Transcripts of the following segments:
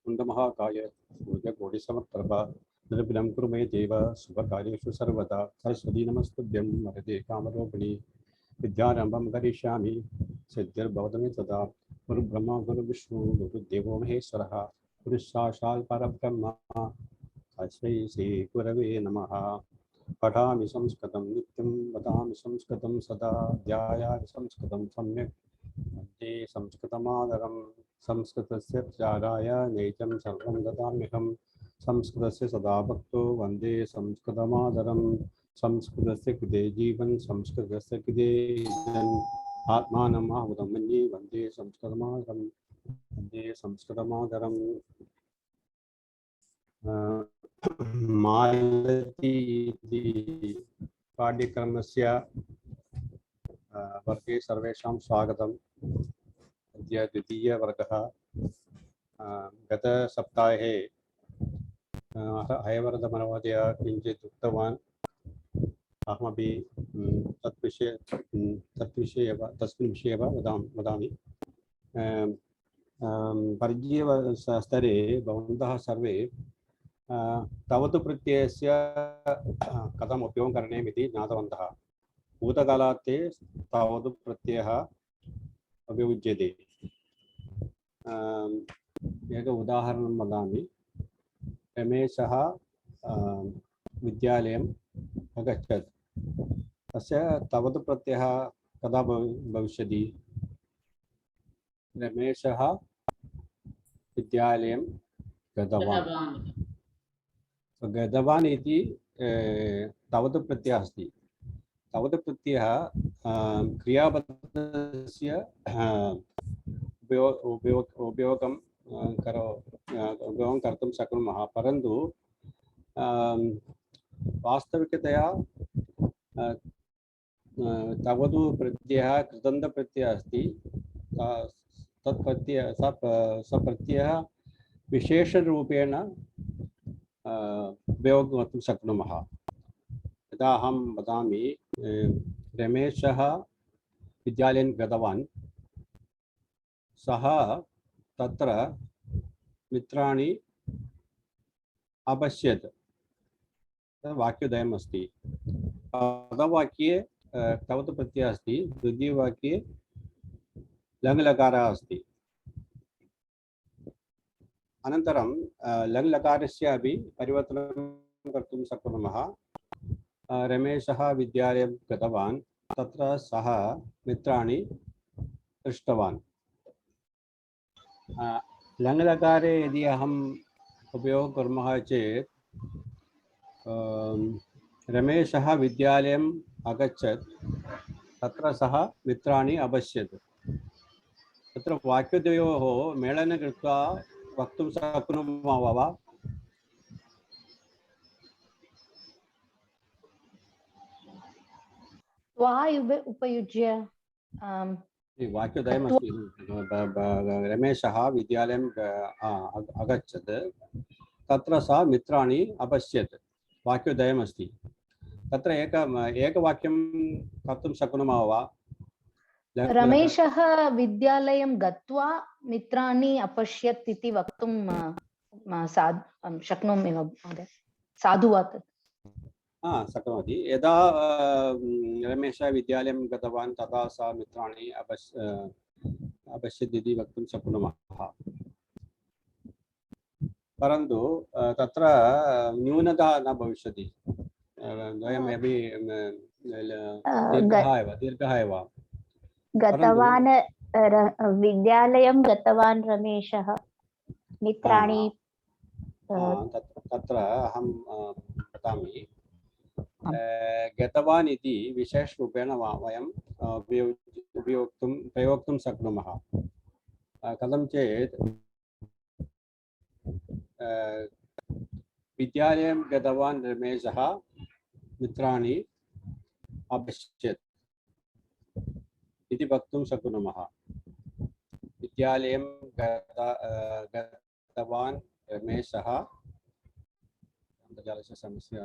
कुण्डमहाकाय सूर्यकोटिसमप्रभा निर्विघ्नं कुरु मे देव शुभकार्येषु सर्वदा सरस्वती नमस्तुभ्यं वरदे कामरूपिणी विद्यारम्भं करिष्यामि सिद्धिर्भवतु मे सदा गुरुब्रह्मा गुरुविष्णु गुरुदेवो महेश्वरः गुरुसाक्षात् परब्रह्म तस्मै श्रीगुरवे नमः। पठामि संस्कृतं नित्यं वदामि संस्कृतं सदा ध्यायामि संस्कृतं सम्यक् वन्दे संस्कृतमादरं संस्कृतस्य प्रचाराय नैतं सर्वं ददाम्यहं संस्कृतस्य सदा भक्तो वन्दे संस्कृतमादरं संस्कृतस्य कृते जीवन संस्कृतस्य कृते आत्मानम् आहुतं मन्ये वन्दे संस्कृतमादरं वन्दे संस्कृतमादरं। मालती पाठ्यक्रमस्य वर्गे सर्वेषां स्वागतम्। अद्य द्वितीयवर्गः। गतसप्ताहे हयवर्धमहोदय किञ्चित् उक्तवान्। अहमपि तस्मिन् विषये एव वदामि। परिचयस्तरे भवन्तः सर्वे तावत् प्रत्ययस्य कथम् उपयोगं करणीयम् इति ज्ञातवन्तः। भूतकालात् तावत् प्रत्ययः उपयुज्यते। एक उदाहरणं वदामि। रमेशः विद्यालयम् अगच्छत्। तस्य तावत् प्रत्ययः कदा भविष्यति? रमेशः विद्यालयं गतवान्। गतवान् इति तावत् प्रत्ययः अस्ति। तावत् प्रत्ययः क्रियापदस्य उपयोगं कर्तुं शक्नुमः, परन्तु वास्तविकतया तावत् प्रत्ययः कृदन्तप्रत्ययः अस्ति। तत् प्रत्ययः स प्रत्ययः विशेषरूपेण उपयोगं कर्तुं शक्नुमः। यदा अहं वदामि रमेशः विद्यालयं गतवान्, सः तत्र मित्राणि अपश्यत्। वाक्योदयम् अस्ति। प्रथमवाक्ये तावत् प्रत्ययः अस्ति, द्वितीयवाक्ये लङ्लकारः अस्ति। अनन्तरं लङ्लकारस्य अपि परिवर्तनं कर्तुं शक्नुमः। रमेशः विद्यालयं गतवान्, तत्र सः मित्राणि दृष्टवान्। लङ्लकारे यदि अहम् उपयोगं कुर्मः चेत् रमेशः विद्यालयम् अगच्छत्, तत्र सः मित्राणि अपश्यत्। तत्र वाक्यद्वयोः मेलनं कृत्वा वक्तुं शक्नुमः वा? उपयुज्य वाक्योदयमस्ति। रमेशः विद्यालयम् अगच्छत्, तत्र सः मित्राणि अपश्यत्। वाक्योदयमस्ति। तत्र एकवाक्यं कर्तुं शक्नुमः वा? रमेशः विद्यालयं गत्वा मित्राणि अपश्यत् इति वक्तुं शक्नोमि वा महोदय? साधु वा तत्? शक्नोति। यदा रमेशः विद्यालयं गतवान्, तदा सः मित्राणि अपश्यत् इति वक्तुं शक्नुमः। परन्तु तत्र न्यूनता न भविष्यति। द्वयमपि दीर्घः एव। गतवान् विद्यालयं गतवान् रमेशः मित्राणि। तत्र अहं वदामि, गतवान् इति विशेषरूपेण वयं प्रयोक्तुं शक्नुमः। कथं चेत् विद्यालयं गतवान् रमेशः मित्राणि अपश्यत् इति वक्तुं शक्नुमः। विद्यालयं गतवान् रमेशः। अन्तर्जालस्य समस्या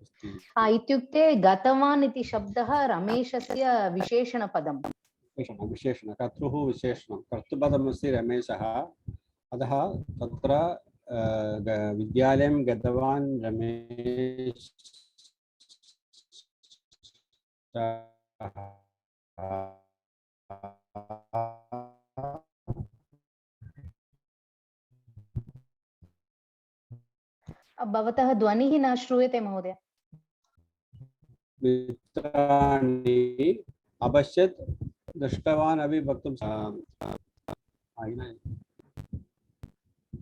अस्ति। इत्युक्ते गतवान् इति शब्दः रमेशस्य विशेषणपदं। विशेषण कर्तुः विशेषणं कर्तृपदमस्ति रमेशः। अतः तत्र विद्यालयं गतवान् रमेश भवतः ध्वनिः न श्रूयते महोदय। मित्राणि अपश्यत् दृष्टवान् अपि वक्तुं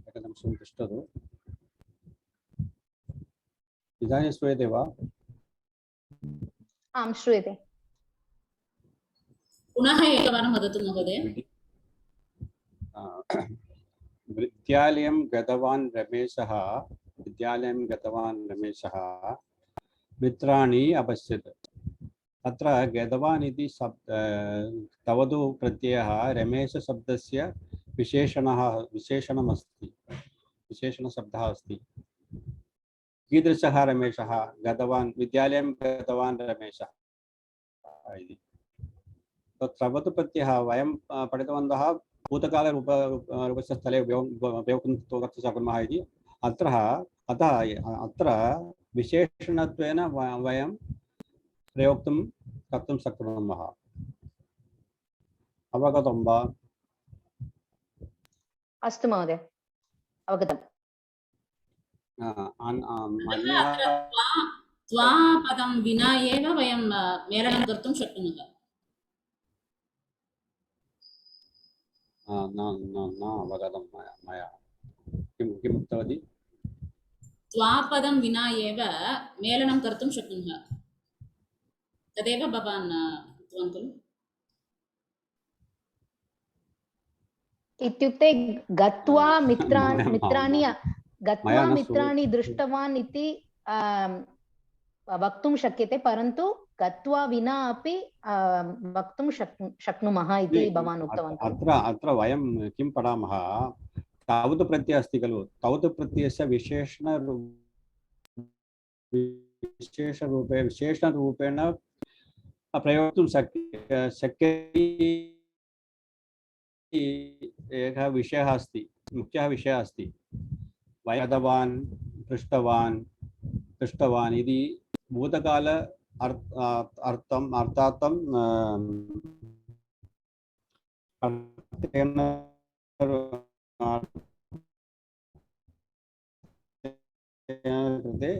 एकनिमिषं तिष्ठतु। इदानीं श्रूयते वा? आं श्रूयते। पुनः एकवारं वदतु महोदय। विद्यालयं गतवान् रमेशः मित्राणि अपश्यत्। अत्र गतवान् इति तवतु प्रत्ययः रमेशशब्दस्य विशेषणशब्दः अस्ति। कीदृशः रमेशः? गतवान्, विद्यालयं गतवान् रमेशः इति। तवतु प्रत्ययः वयं पठितवन्तः भूतकालरूपस्य स्थले उपयोक्तुं शक्नुमः इति। अतः अत्र विशेषणत्वेन वयं प्रयोक्तुं कर्तुं शक्नुमः। अवगतं वा? अस्तु महोदय, अवगतम्। त्वा पदं विना एव वयं मेलनं कर्तुं शक्नुमः। न अवगतं मया। किम् उक्तवती? त्वापदं विना एव मेलनं कर्तुं शक्नुमः, तदेव भवान् उक्तवान् खलु? इत्युक्ते गत्वा मित्राणि दृष्टवान् इति वक्तुं शक्यते, परन्तु गत्वा विना अपि वक्तुं शक्नुमः इति भवान् उक्तवान्। अत्र वयं किं पठामः? तावत् प्रत्ययः अस्ति खलु, तावत् प्रत्ययस्य विशेषणरूपेण प्रयोक्तुं शक्यते। एकः विषयः अस्ति, मुख्यः विषयः अस्ति। गतवान्, पृष्टवान् इति भूतकाल अर्थार्थं कृते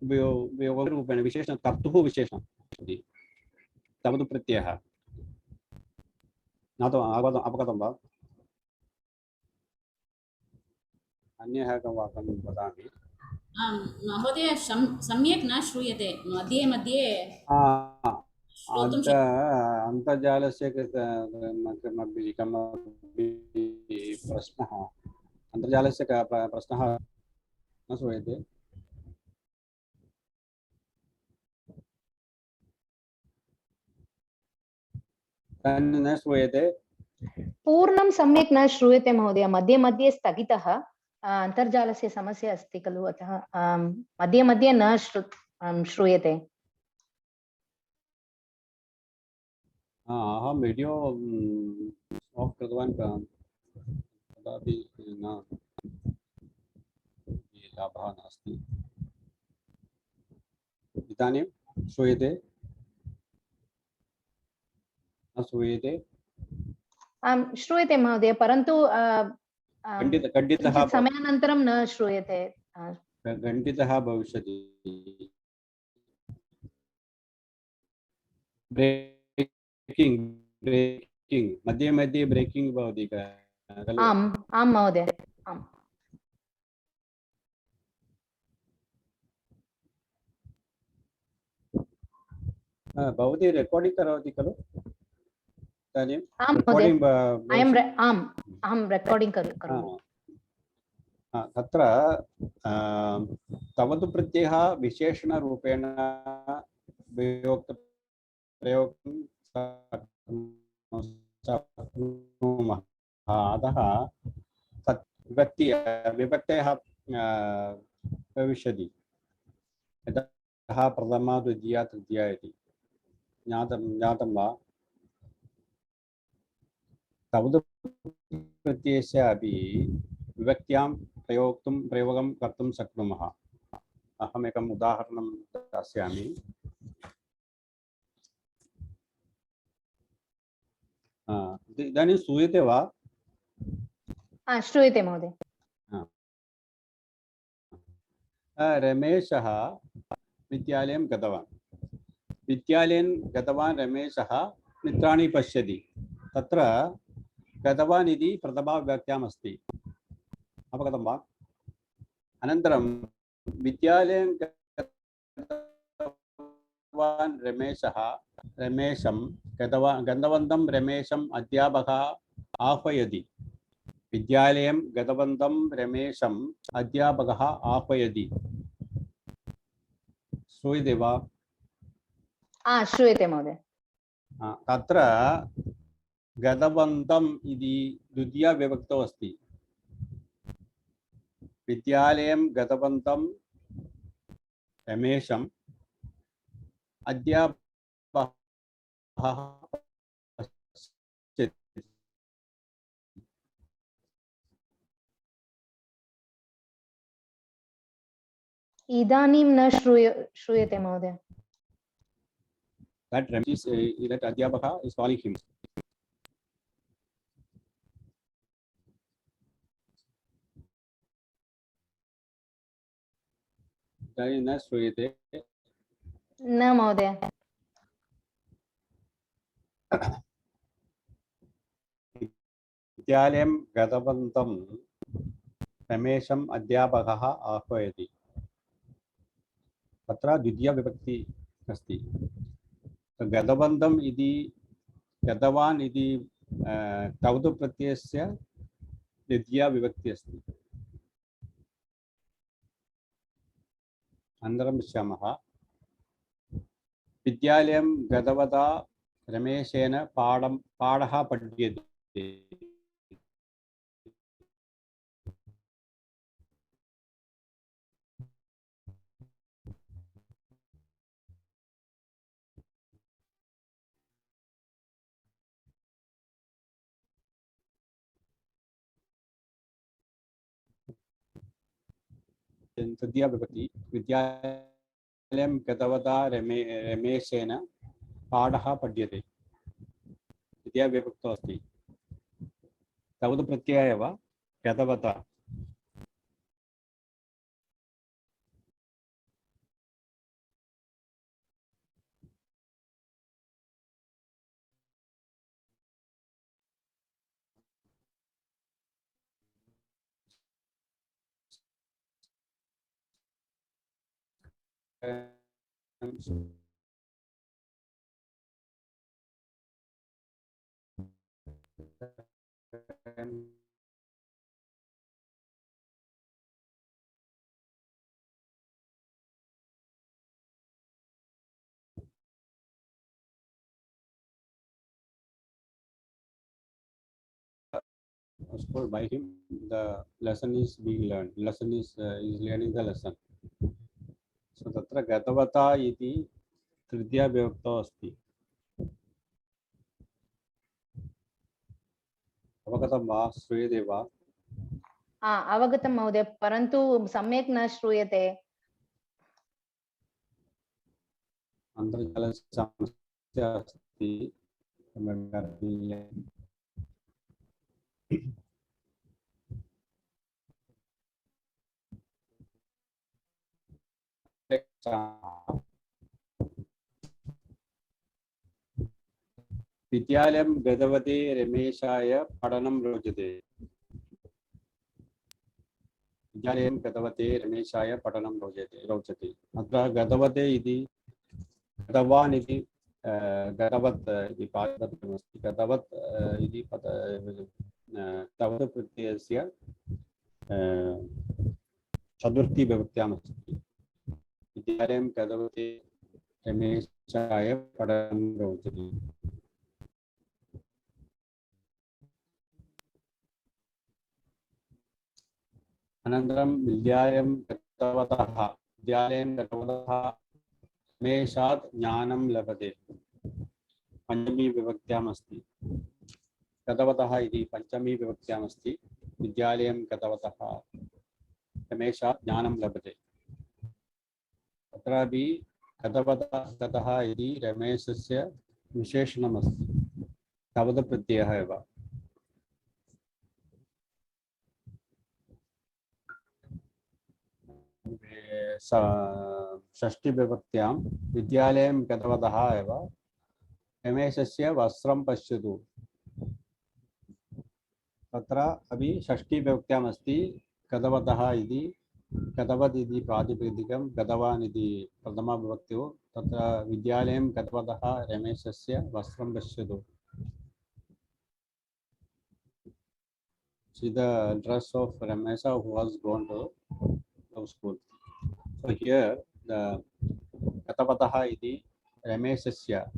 उपयोगरूपेण विशेषण कर्तुः विशेषणं इति तवतु प्रत्ययः। अवगतं वा? अन्यः एकं वाक्यं वदामि। महोदय सम्यक् न श्रूयते, मध्ये मध्ये अन्तर्जालस्य कमपि प्रश्नः, अन्तर्जालस्य प्रश्नः न श्रूयते। न श्रूयते। पूर्णं सम्यक् न श्रूयते महोदय, मध्ये मध्ये स्थगितः। अन्तर्जालस्य समस्या अस्ति खलु, अतः मध्ये मध्ये न श्रूयते। अहं वीडियो आफ् कृतवान्, तदापि लाभः नास्ति। इदानीं श्रूयते? न श्रूयते? श्रूयते महोदय, परन्तु खण्डितः समयानन्तरं न श्रूयते। खण्डितः भविष्यति। ब्रेकिंग मध्ये मध्ये ब्रेकिंग भवति खलु? आम् महोदय, आम्। भवती रेकार्डिंग् करोति खलु इदानीं? अहं रेकार्डिंग् करोमि। तत्र तवतु प्रत्ययः विशेषणरूपेण प्रयोक्तुं शक्नुमः। अतः तत् विभक्तयः भविष्यति। यतः प्रथमा द्वितीया तृतीया इति ज्ञातं वा? तवतु प्रत्ययस्य अपि विभक्त्यां प्रयोगं कर्तुं शक्नुमः। अहमेकम् उदाहरणं दास्यामि। इदानीं श्रूयते वा? श्रूयते महोदय। रमेशः विद्यालयं गतवान्। विद्यालयं गतवान् रमेशः मित्राणि पश्यति। तत्र गतवान् इति प्रथमाविभक्त्याम् अस्ति। अवगतं वा? अनन्तरं विद्यालयं गतवान् रमेशं गतवन्तं रमेशम् अध्यापकः आह्वयति। विद्यालयं गतवन्तं रमेशम् अध्यापकः आह्वयति। श्रूयते वा? श्रूयते महोदय। तत्र गतवन्तम् इति द्वितीया विभक्तौ अस्ति। विद्यालयं गतवन्तं रमेशम् अध्यापकः इदानीं न श्रूयते महोदय। That Ramesh, that Adhyapaka is calling him. न श्रूयते? न महोदय। विद्यालयं गतवन्तं रमेशम् अध्यापकः आह्वयति। तत्र द्वितीया विभक्ति अस्ति। गतवन्तम् इति गतवान् इति तौतु प्रत्ययस्य द्वितीया विभक्ति अस्ति। अनन्तरं पश्यामः। विद्यालयं गतवता रमेशेन पाठः पठ्यते। तृतीया विभक्ति विद्यालयं गतवता रमेशेन पाठः पठ्यते। तृतीया विभक्तौ अस्ति। तौतु प्रत्ययः एव गतवता। Of by him the lesson is being learned. Lesson is learning the lesson. So तत्र गतवता इति तृतीया विभक्तौ अस्ति। अवगतं वा? श्रूयते वा? अवगतं महोदय, परन्तु सम्यक् न श्रूयते। अन्तर्जालस्य समस्या अस्ति। विद्यालयं गतवते रमेशाय पठनं रोचते। विद्यालयं गतवते रमेशाय पठनं रोचते। अत्र गतवते इति गतवान् इति गतवत् इति पाठपदमस्ति। गतवत् इति तवत् प्रत्ययस्य चतुर्थी विभक्त्याम् अस्ति। विद्यालयं गतवते रमेशाय पठनं रोचते। अनन्तरं विद्यालयं गतवतः रमेशात् ज्ञानं लभते। पञ्चमी विभक्त्याम् अस्ति। गतवतः इति पञ्चमी विभक्त्याम् अस्ति। विद्यालयं गतवतः रमेशात् ज्ञानं लभते। तत्रापि गतः इति रमेशस्य विशेषणमस्ति, तावत् एव। षष्ठीविभक्त्यां विद्यालयं गतवतः एव रमेशस्य वस्त्रं पश्यतु। तत्र अपि षष्ठीविभक्त्याम् अस्ति गतवतः इति, गतवत् इति प्रातिपदिकं, गतवान् इति प्रथमाविभक्तौ। तत्र विद्यालयं गतवतः रमेशस्य वस्त्रं पश्यतु। See the dress of Ramesha who was gone to school. So here the Gatavatah iti Rameshasya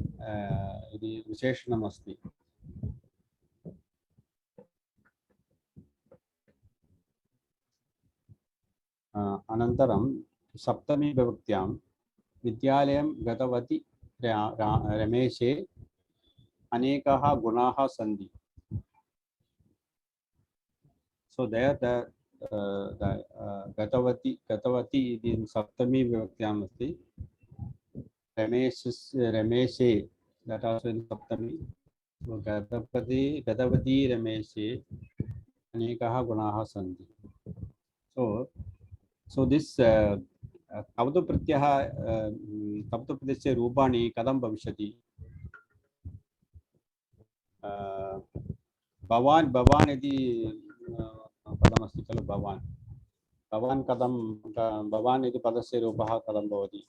iti Visheshanam asti. Anantaram Saptami Vibhaktyam Vidyalayam Gatavati Rameshe Anekaha Gunaha Sandhi. So there the Gatavati in Saptami Vibhaktyam asti. Rameshe, that also in Saptami. So Gatavati Rameshe Anekaha Gunaha Sandhi. So this Tavatu Pratyasya Rupani Kadam Bhavishati. Bhavan iti padam asti khelu Bhavan. Bhavan iti padasya rupah kadam bhavati.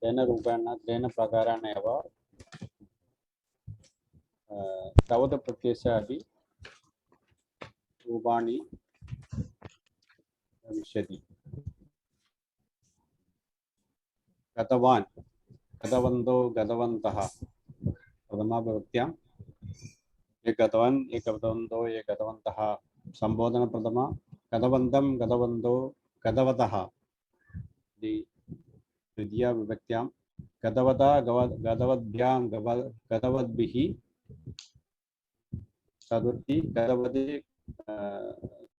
Tena rupena tena prakarana eva Tavatu Pratyasya api Rupani Bhavishati. Gatavan, Gatavanto, Gatavantaha. Pradama Bhaktyam. Ekatavan, Ekatavanto, Ekatavantaha. Sambodhana Pradama. Gatavantam, Gatavanto, Gatavataha. The Vidya Vibhaktyam. Gatavata, Gatavadhyam, Gatavadbihi. Sadurti, Gatavadi.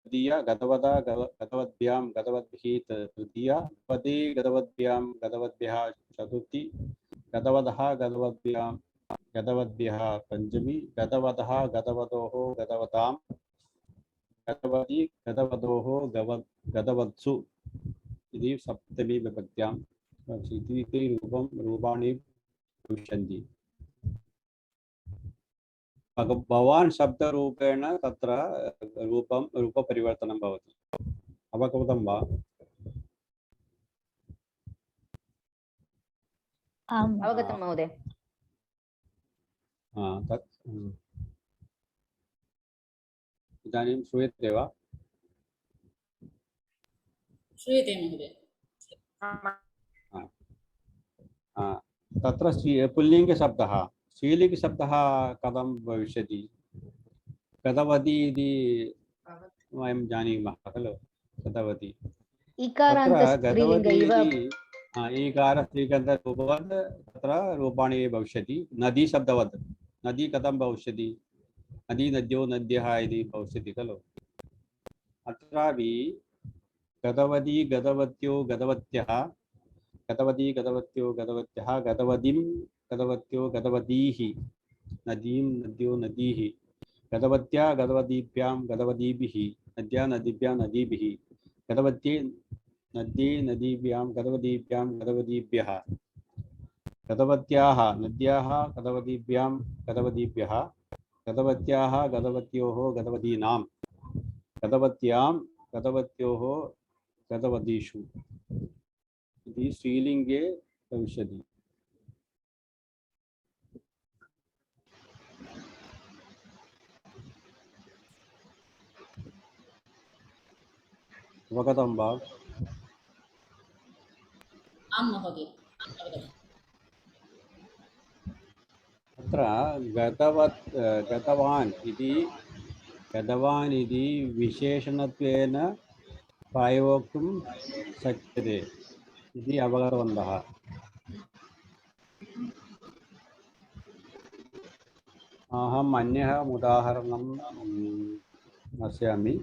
Diya Gatavada Gatavadhyam Gatavadbihi Tritiya Padi Gatavadhyam Gatavadbhyah Chaturthi Gatavadaha Gatavadbhyah Panchami Gatavadaha Gatavadoho Gatavatam Gatavadi Gatavadoho Gatavadsu. Iti Saptami Vibhaktyam Iti Rupani Bhavishyanti. Bhavan Shabda Rupena Tatra Rupa Parivartanam Bhavati. Avakavatam va? अवगतं महोदय. तत् इदानीं श्रूयते वा? श्रूयते महोदय. तत्र पुल्लिङ्गशब्दः स्त्रीलिङ्गशब्दः कथं भविष्यति? गतवती इति वयं जानीमः खलु. गतवती इकारान्त स्त्रीलिङ्ग इव ईकार स्त्रीगन्धरूपवत् तत्र रूपाणि भविष्यति. नदी शब्दवत् नदी कथं भविष्यति? नदी नद्यो नद्यः इति भविष्यति खलु. अत्रापि गतवती गतवत्यो गतवत्यः गतवती गतवत्यो गतवत्यः गतवतीं गतवत्यो गतवतीः नदीं नद्यो नदीः गतवत्या गतवतीभ्यां गतवतीभिः नद्या नदीभ्यां नदीभिः गतवत्ये नद्ये नदीभ्यां गतवतीभ्यां गतवतीभ्यः गतवत्याः नद्याः गतवतीभ्यां गतवतीभ्यः गतवत्याः गतवत्योः गतवतीनां गतवत्यां गतवत्योः गतवतीषु. इति स्त्रीलिङ्गे भविष्यति. अवगतं वा? आं महोदय. अत्र गतवान् इति विशेषणत्वेन प्रयोक्तुं शक्यते इति अवगतवन्तः. अहम् अन्यः उदाहरणं दास्यामि।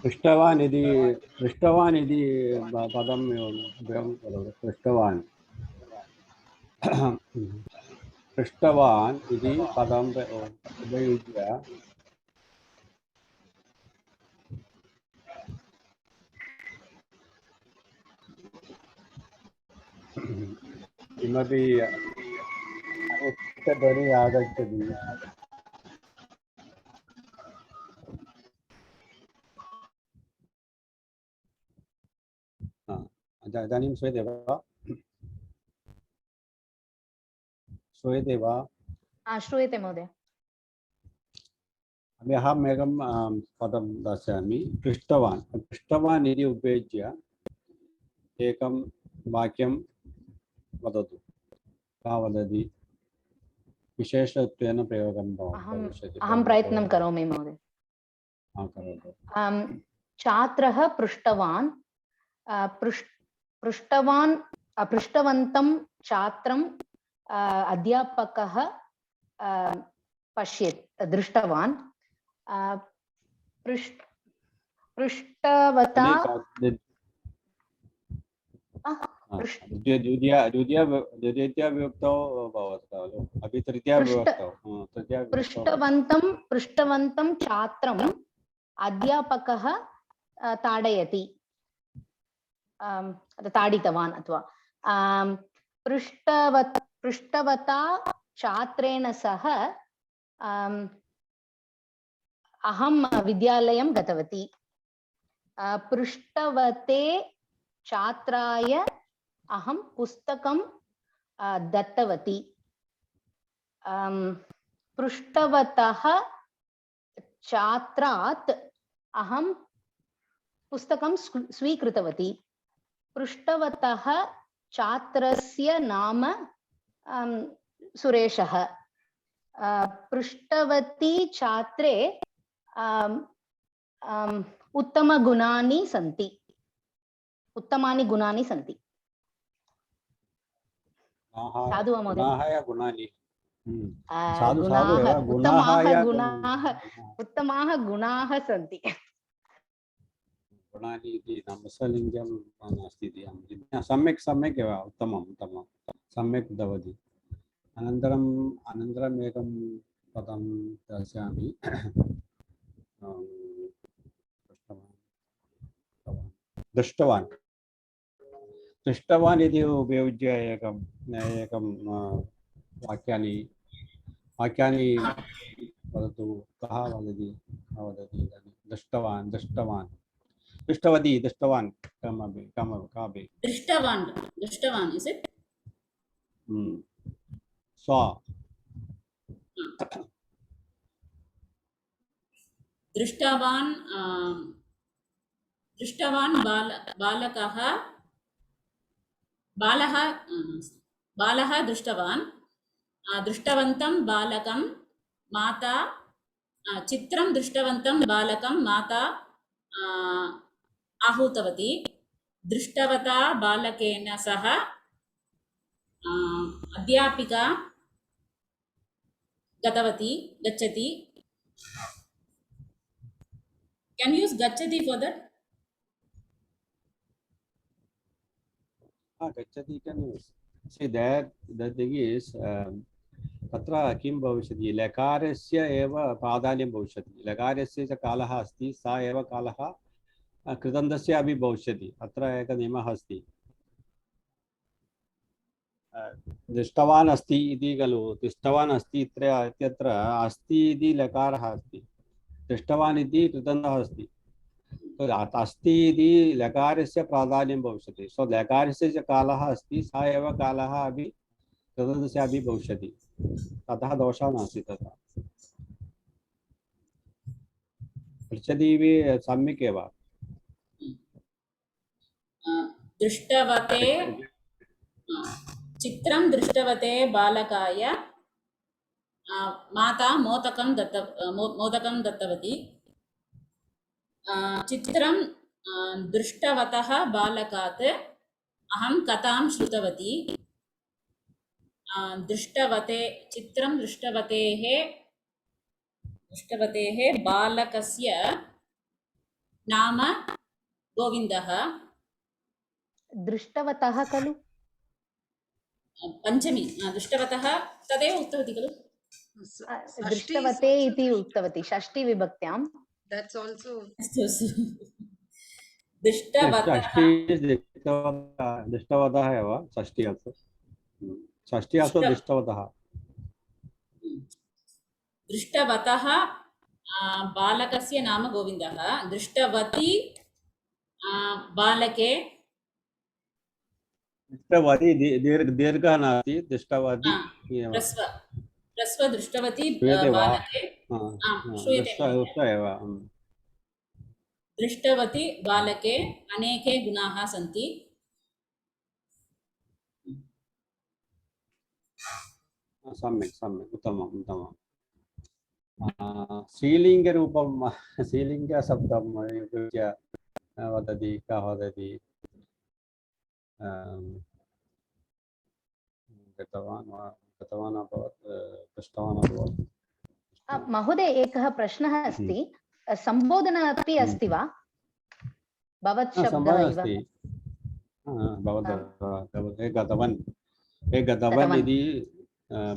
पृष्टवान् इति पदम् उपयोगं करोतु। पृष्टवान् इति पदम् उपयुज्य किमपि ध्वनिः आगच्छति। इदानीं श्रूयते वा? श्रूयते वा? श्रूयते महोदय। अहम् एकं पदं दास्यामि। पृष्टवान्। पृष्टवान् इति उपयुज्य एकं वाक्यं वदतु। का वदति? विशेषत्वेन प्रयोगं भविष्यति। अहं प्रयत्नं करोमि महोदय। करोतु। छात्रः पृष्टवान् पृष्टवन्तं छात्रं अध्यापकः दृष्टवान्। पृष्टवता द्वितीयाविभक्तौ भवति खलु? अपि तृतीयाविभक्तौ? पृष्टवन्तं छात्रम् अध्यापकः ताडयति, ताडितवान् अथवा पृष्टवता छात्रेण सह अहं विद्यालयं गतवती। पृष्टवते छात्राय अहं पुस्तकं दत्तवती। पृष्टवतः छात्रात् अहं पुस्तकं स्वीकृतवती। पृष्टवतः छात्रस्य नाम सुरेशः। पृष्टवती छात्रे उत्तमानि गुणानि सन्ति। साधु वा महोदय? उत्तमाः गुणाः सन्ति। गुणानि इति नपुंसकलिङ्गं नास्ति इति सम्यक् एव। उत्तमं सम्यक् उक्तवती। अनन्तरम् एकं पदं दास्यामि। दृष्टवान् इति उपयुज्य एकं वाक्यानि वदतु। कः वदति? दृष्टवान्, दृष्टवती, दृष्टवान्, कापि दृष्टवान् is it? स्वा। दृष्टवान् बालः दृष्टवान्। दृष्टवन्तं बालकं माता चित्रं दृष्टवन्तं बालकं माता आहूतवती। दृष्टवता बालकेन सह अध्यापिका गच्छति। Can you use gachati for that? Gachati can use. See that the thing is तत्र किं भविष्यति? लकारस्य एव प्राधान्यं भविष्यति। लकारस्य च कालः अस्ति, सा एव कालः कृदन्तस्य अपि भविष्यति। अत्र एकः नियमः अस्ति। दृष्टवान् अस्ति इति खलु? दृष्टवान् अस्ति इत्यत्र अस्ति इति लकारः अस्ति। दृष्टवान् इति कृदन्तः अस्ति। अस्ति इति लकारस्य प्राधान्यं भविष्यति। सो लकारस्य च कालः अस्ति, सा एव कालः अपि कृदन्तस्य अपि भविष्यति। ततः दोषः नास्ति तथा। पृच्छदीपि सम्यक् एव। दृष्टवते चित्रं दृष्टवते बालकाय माता मोदकं दत्तवती। चित्रं दृष्टवतः बालकात् अहं कथां श्रुतवती। चित्रं दृष्टवतेः बालकस्य नाम गोविन्दः। दृष्टवतः खलु? पञ्चमी दृष्टवतः तदेव उक्तवती खलु। दृष्टवते इति उक्तवती षष्ठी विभक्त्यां। That's also दृष्टवतः एव षष्ठी अस्तु। षष्ठी अस्तु दृष्टवतः। दृष्टवतः बालकस्य नाम गोविन्दः। दृष्टवती बालके दृष्टवती दीर्घः नास्ति, दृष्टवती ह्रस्व दृष्टवती बालके श्रूयते एव। दृष्टवती बालके अनेके गुणाः सन्ति। सम्यक् सम्यक् उत्तमम् उत्तमम्। स्त्रीलिङ्गरूपं स्त्रीलिङ्गशब्दं उपयुज्य वदति कः वदति? गतवान् अभवत्, पृष्टवान् अभवत्। महोदय एकः प्रश्नः अस्ति, सम्बोधना अपि अस्ति वा? भवत् शब्दः इव। गतवान् इति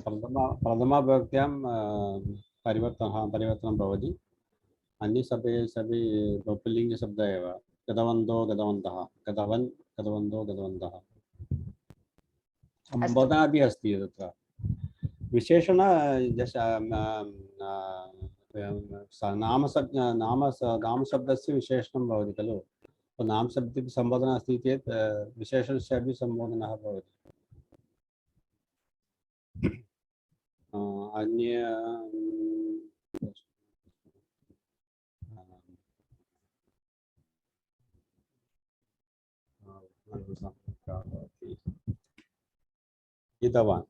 प्रथमाविभक्त्यां परिवर्तनं भवति। अन्य सभी पुल्लिङ्गशब्दः एव। गतवन्तो गतवन्तः, गतवन् गतवन्तो गतवन्तः। सम्बोधना अपि अस्ति तत्र। विशेषण नामशब्दस्य विशेषणं भवति खलु। नामशब्दस्य सम्बोधना अस्ति चेत् विशेषणस्य अपि सम्बोधनः भवति। अन्य गीतवान्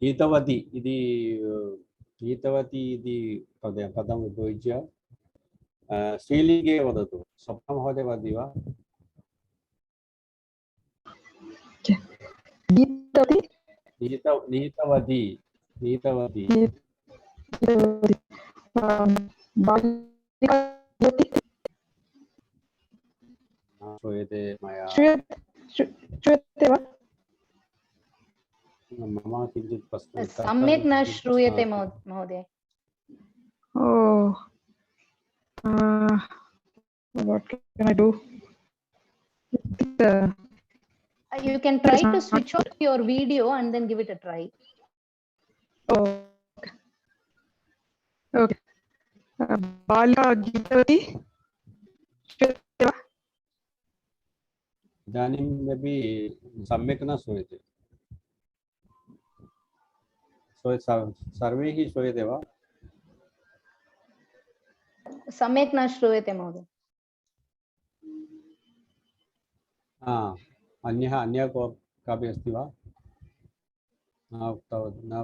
गीतवती इति पदम् उपयुज्य स्त्रीलिङ्गे वदतु। स्वप्न महोदय वदति वा? नीतवती श्रूयते मया। श्रूयते वा? मम किञ्चित् प्रश्नः सम्यक् न श्रूयते महोदय। What can I do? You can try to switch off your video and then give it a try. Okay. Bala Gitavati. इदानीम् अपि सम्यक् न श्रूयते। सर्वैः श्रूयते वा? सम्यक् न श्रूयते महोदय। अन्यः कापि अस्ति वा? न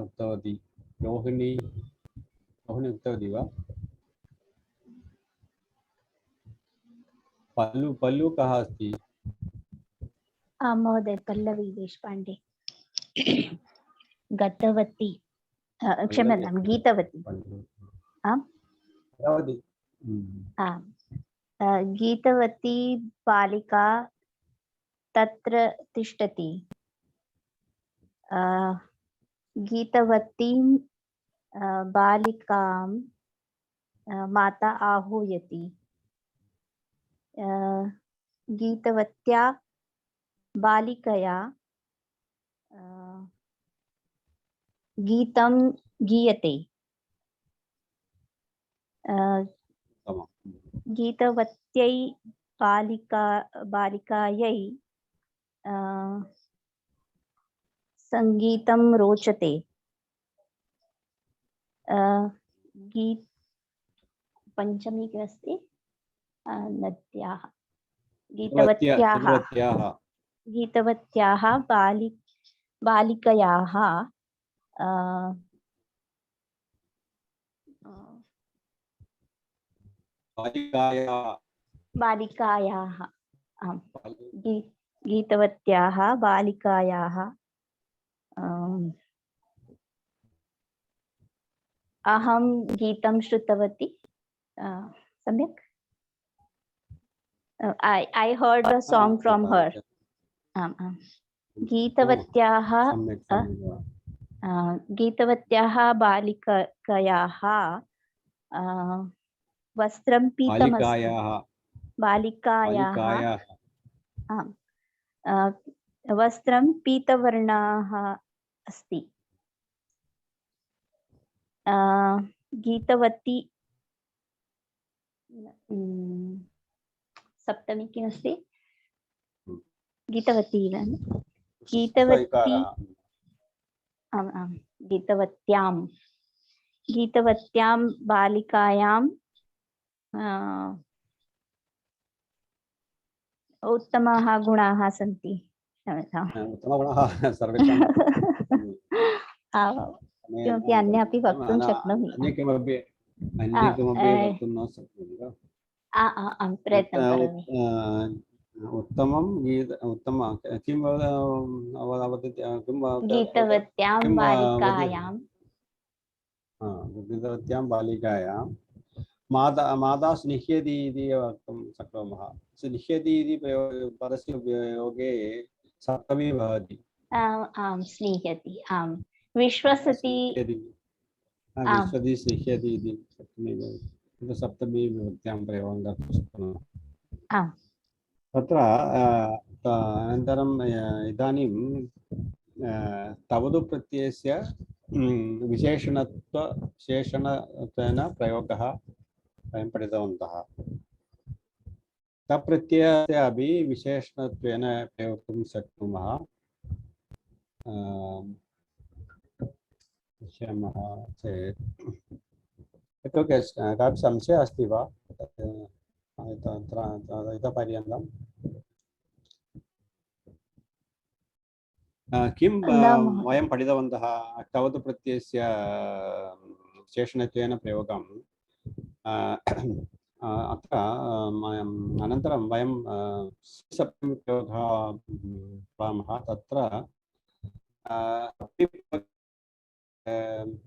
उक्तवती। रोहिणी उक्तवती वा? पल्लु कः अस्ति? महोदय पल्लवी देशपांडे। गतवती क्षम्यतां गीतवती। गीतवती बालिका तत्र तिष्ठति। गीतवतीं बालिकां माता आहूयति। गीतवत्या बालिकया गीतं गीयते। गीतवत्यै बालिकायै संगीतं रोचते। पञ्चमी किमस्ति नद्याः गीतवत्याः गीतवत्याः बालिकयाः अ, बालिकायाः आम् गीतवत्याः बालिकायाः अहं गीतं श्रुतवती सम्यक् I heard a song from her. आम् आम् गीतवत्याः गीतवत्याः बालिकायाः वस्त्रं पीतमस्ति बालिकायाः आम् वस्त्रं पीतवर्णः अस्ति गीतवती सप्तमी किमस्ति गीतवती आम् आम् गीतवत्यां बालिकायां उत्तमाः गुणाः सन्ति किमपि अन्यापि वक्तुं शक्नोमि प्रयत्नं करोमि उत्तमं उत्तम किं वदति गीतवत्यां बालिकायां माता स्निह्यति इति वक्तुं शक्नुमः स्निह्यति इति पदस्य उपयोगे सप्तमी भवति आम् स्निह्यति आम् विश्वसति स्निह्यति इति सप्तमी विभक्त्यां प्रयोगं कर्तुं शक्नुमः तत्र अनन्तरम् इदानीं तवदु प्रत्ययस्य विशेषणत्वेन प्रयोगः वयं पठितवन्तः तप्रत्ययस्य अपि विशेषणत्वेन प्रयोक्तुं शक्नुमः पश्यामः चेत् इतोपि कापि संशयः अस्ति वा इतः पर्यन्तं किं वयं पठितवन्तः तवतु प्रत्ययस्य विशेषणत्वेन प्रयोगं अत्र अनन्तरं वयं सप्तमीप्रयोगः पठामः तत्र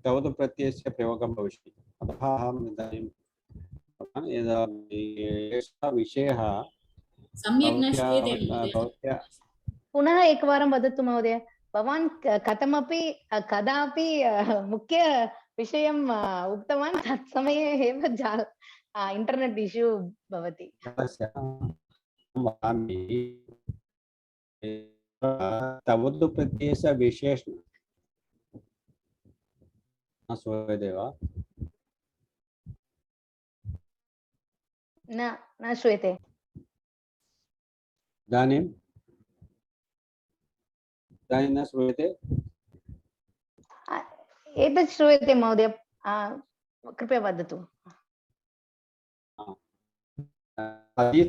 तवतु प्रत्ययस्य प्रयोगं भविष्यति अतः अहम् इदानीं विषयः सम्यक् न श्रूयते महोदय पुनः एकवारं वदतु महोदय भवान् कथमपि कदापि मुख्यविषयं उक्तवान् तत् समये एव इंटरनेट इश्यू भवति तवतु प्रत्ययस्य विशेषण श्रूयते वा न श्रूयते इदानीं न श्रूयते एतत् श्रूयते महोदय कृपया वदतु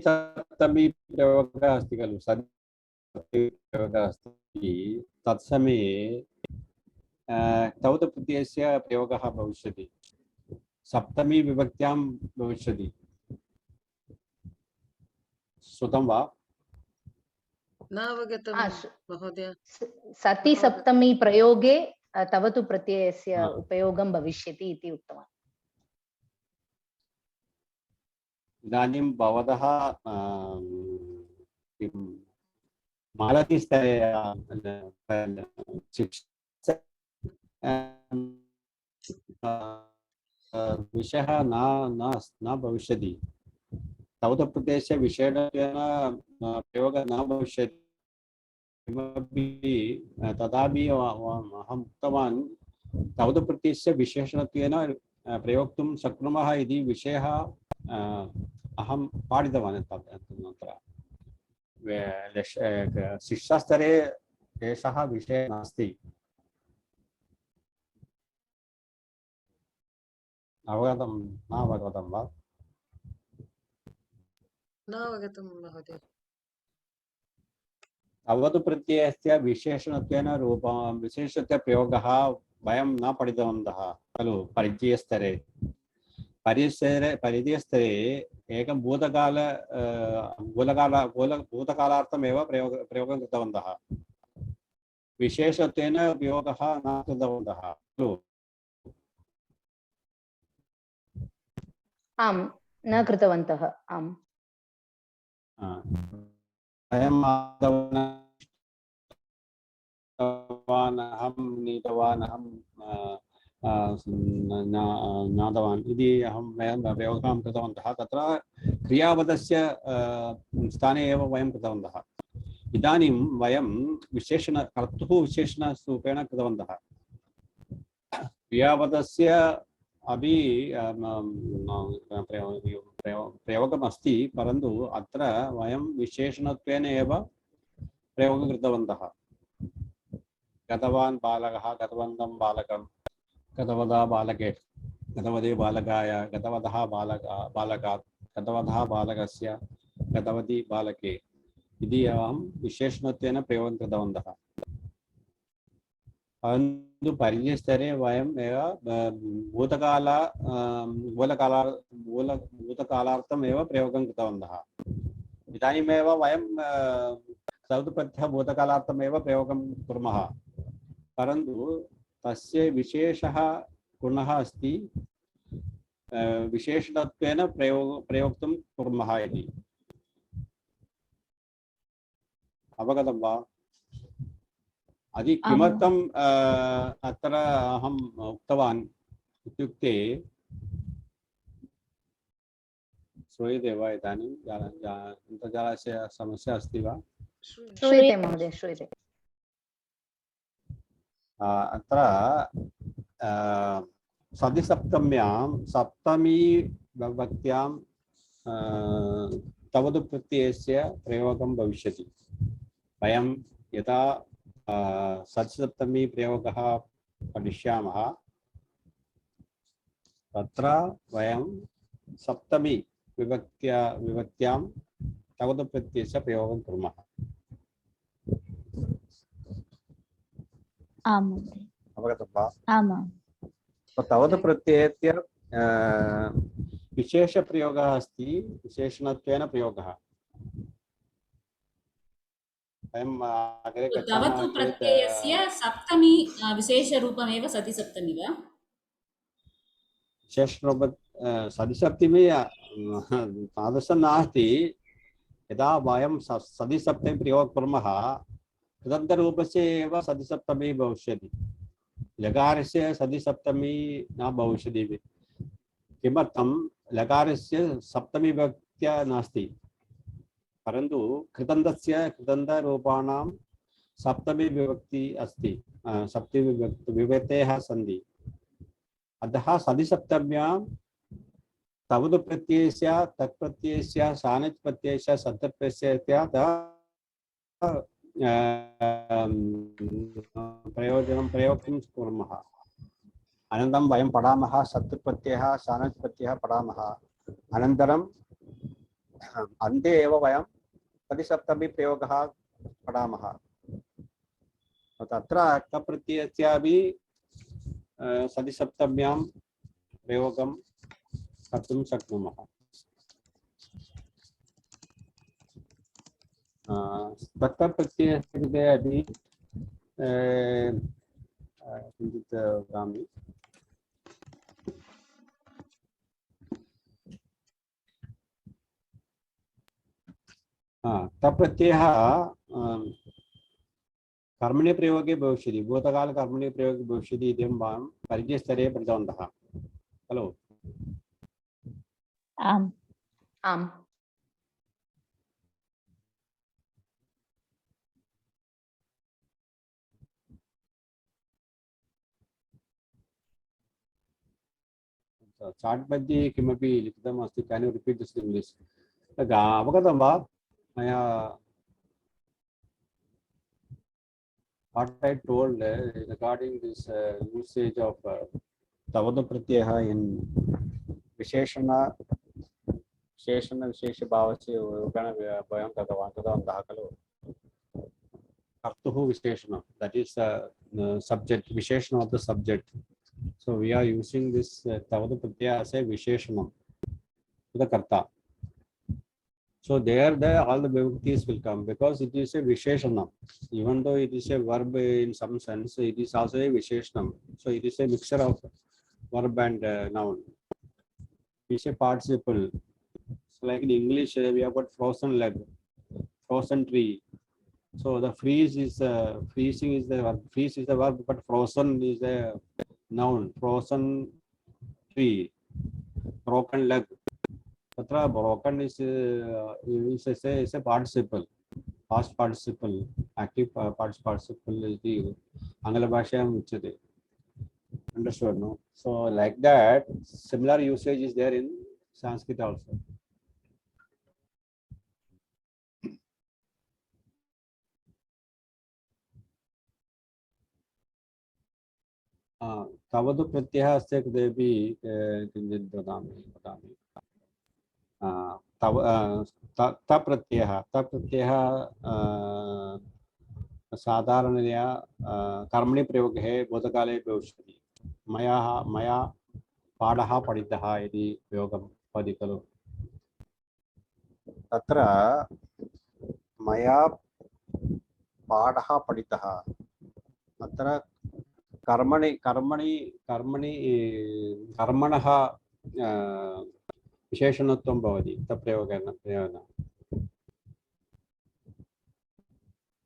सप्तमी प्रयोगः अस्ति खलु प्रयोगः अस्ति तत्समये तवतु प्रत्ययस्य प्रयोगः भविष्यति सप्तमी विभक्त्यां भविष्यति श्रुतं वा महोदय सति सप्तमी प्रयोगे तवतु प्रत्ययस्य उपयोगं भविष्यति इति उक्तवान् इदानीं भवतः मालतीस्तरे विषयः न भविष्यति तवतु प्रत्ययस्य विशेषत्वेन प्रयोगः न भविष्यति किमपि तदापि अहम् उक्तवान् तवतु प्रत्ययस्य विशेषणत्वेन प्रयोक्तुं शक्नुमः इति विषयः अहं पाठितवान् तत्र शिक्षास्तरे एषः विषयः नास्ति अवगतं वा न अवगतं महोदय। अवतु प्रत्ययस्य विशेषणत्वेन विशेषस्य प्रयोगः वयं न पठितवन्तः खलु परिचयस्तरे। परिचयस्तरे एकं भूतकालार्थमेव प्रयोगं कृतवन्तः, विशेषत्वेन प्रयोगः न कृतवन्तः खलु। आम्, न कृतवन्तः। आम्। अहं नीतवान्, अहं ज्ञातवान् इति वयं प्रयोगं कृतवन्तः। तत्र क्रियापदस्य स्थाने एव वयं कृतवन्तः। इदानीं वयं कर्तुः विशेषणरूपेण कृतवन्तः। क्रियापदस्य अपि प्रयोगमस्ति, परन्तु अत्र वयं विशेषणत्वेन एव प्रयोगं कृतवन्तः। गतवान् बालकः, गतवन्तं बालकं, गतवता बालके, गतवते बालकाय, गतवतः बालकात्, गतवतः बालकस्य, गतवती बालके इति अहं विशेषणत्वेन प्रयोगं कृतवन्तः। परन्तु परिचयस्तरे वयम् एव भूतकालार्थम् एव प्रयोगं कृतवन्तः। इदानीमेव वयं सौतप्रत्ययः भूतकालार्थमेव प्रयोगं कुर्मः, परन्तु तस्य विशेषः गुणः अस्ति, विशेषणत्वेन प्रयोक्तुं कुर्मः इति। अवगतं वा? किमर्थम् अत्र अहम् उक्तवान् इत्युक्ते, श्रूयते वा इदानीं? अन्तर्जालस्य समस्या अस्ति वा? श्रूयते महोदय, श्रूयते। अत्र सतिसप्तम्यां सप्तमी विभक्त्यां तवतु प्रत्ययस्य प्रयोगं भविष्यति। वयं यदा सतिसप्तमी प्रयोगः पठिष्यामः, तत्र वयं सप्तमी विभक्त्यां तवतु प्रत्ययस्य प्रयोगं कुर्मः। अवगतं वा? तवतु प्रत्ययस्य विशेषप्रयोगः अस्ति, विशेषणत्वेन प्रयोगः। वयम् अग्रे गच्छामः तवतु चेत् प्रत्ययस्य सप्तमी विशेषरूपमेव सतिसप्तमी वा? विशेषरूप सतिसप्तमी तादृशं नास्ति। यदा वयं सतिसप्तमी प्रयोगं कुर्मः, कृदन्तरूपस्य एव सतिसप्तमी भविष्यति, लकारस्य सतिसप्तमी न भविष्यति। किमर्थं? लकारस्य सप्तमी विभक्त्या नास्ति, परन्तु कृदन्तरूपाणां सप्तमी विभक्ति अस्ति, सप्तमी विभक्तयः सन्ति। अतः सतिसप्तम्यां तवतु प्रत्ययस्य, तत्प्रत्ययस्य, सानच् प्रत्ययस्य, सत्प्रत्ययस्य प्रयोक्तुं कुर्मः। अनन्तरं वयं पठामः सत्प्रत्ययः, सानच् प्रत्ययः पठामः। अनन्तरम् अन्ते एव वयं सतिसप्तमी प्रयोगः पठामः। तत्र कप्रत्ययस्यापि सतिसप्तम्यां प्रयोगं कर्तुं शक्नुमः। तत्प्रत्ययस्य कृते अपि किञ्चित् वदामि। तप्रत्ययः कर्मणि प्रयोगे भविष्यति, भूतकाल कर्मणि प्रयोगे भविष्यति इति वयं परिचयस्तरे पठितवन्तः खलु। आम् आम्। चार्ट् मध्ये किमपि लिखितम् अस्ति, कैन् यू रिपीट दिस् इंग्लिश? अवगतं वा मया? What I told regarding this usage of tavatu pratyaya in visheshana विशेषण विशेषभावस्य वयं कृतवन्तः खलु कर्तुः विशेषणं that is subject विशेषण of the subject. So we are using this tavadu pratyaya as a visheshanam to the karta. So there all the vibhaktis will come because it is a visheshanam. Even though it is a verb in some sense, it is also a visheshanam. So it is a mixture of verb and noun. It is a participle. So like in English, we have got frozen leg, frozen tree. So the freezing is the verb. Freeze is the verb, but frozen is the noun. Frozen tree, broken leg. Tatra broken is a participle, past participle, active past participle is the Angla Bhashayam uchyate. Understood, no? So like that, similar usage is there in Sanskrit also. तवदु प्रत्ययः अस्ति कृतेपि किञ्चित् वदामि तप्रत्ययः साधारणतया कर्मणि प्रयोगे भूतकाले भविष्यति मया पाठः पठितः इति प्रयोगं भवति खलु तत्र मया पाठः पठितः अत्र कर्मणः विशेषणत्वं भवति तत्प्रयोगेन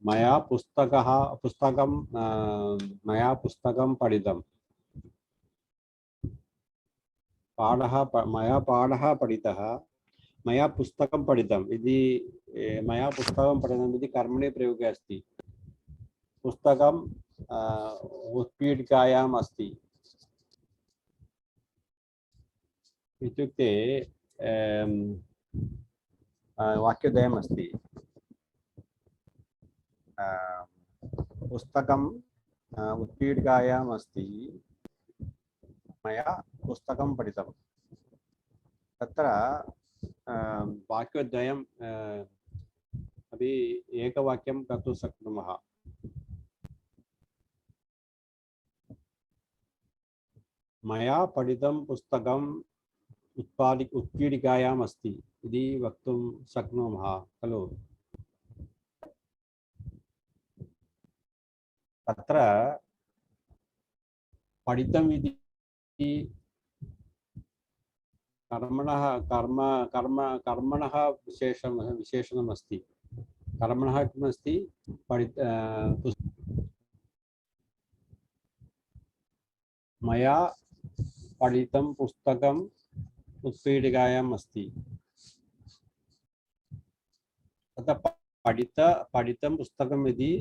मया पुस्तकं पठितं मया पाठः पठितः मया पुस्तकं पठितम् इति मया पुस्तकं पठितम् इति कर्मणि प्रयोगे अस्ति पुस्तकं उत्पीठिकायाम् अस्ति इत्युक्ते वाक्यद्वयम् अस्ति पुस्तकम् उत्पीठिकायाम् अस्ति मया पुस्तकं पठितं तत्र वाक्यद्वयम् अपि एकवाक्यं कर्तुं शक्नुमः मया पठितं पुस्तकम् उत्पीठिकायाम् अस्ति इति वक्तुं शक्नुमः खलु तत्र पठितम् इति कर्मणः विशेषणम् अस्ति कर्मणः किमस्ति मया पठितं पुस्तकम् उत्पीठिकायाम् अस्ति तत्र पठितं पुस्तकम् इति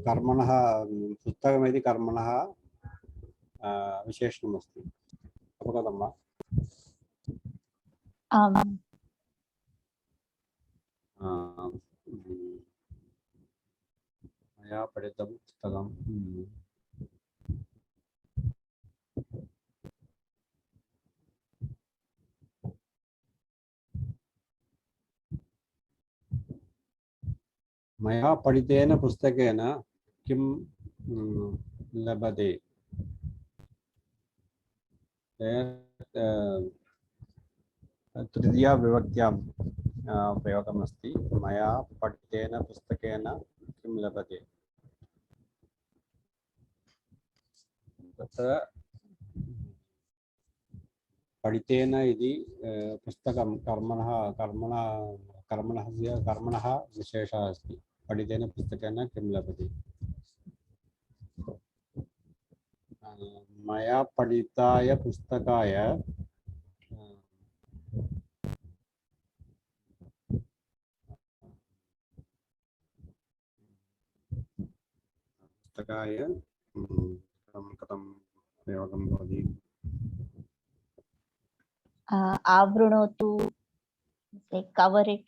कर्मणः पुस्तकमिति कर्मणः विशेषणमस्ति अवगतं वा मया पठितं पुस्तकं मया पठितेन पुस्तकेन किं लभते तृतीया विभक्त्यां प्रयोगमस्ति मया पठितेन पुस्तकेन किं लभते तत्र पठितेन इति पुस्तकं कर्मणः विशेषः अस्ति पठितेन पुस्तकेन किं लभते मया पठिताय पुस्तकाय कथं प्रयोगं भवति आवृणोतु like cover it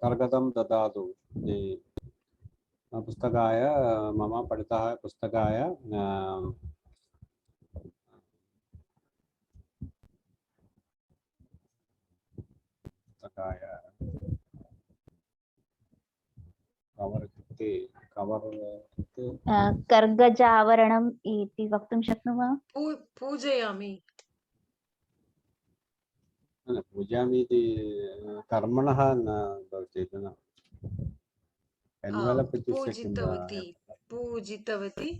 कर्गदं ददातु पुस्तकाय मम पठितः पुस्तकाय पुस्तकाय कवर् इत्युक्ते कवर् इत्युक्ते कर्गजावरणम् इति वक्तुं शक्नुमः। पूजयामि। न पूजयामि इति कर्मणः न भवति न एन्वेलप् इत्युक्ते किं पूजितवती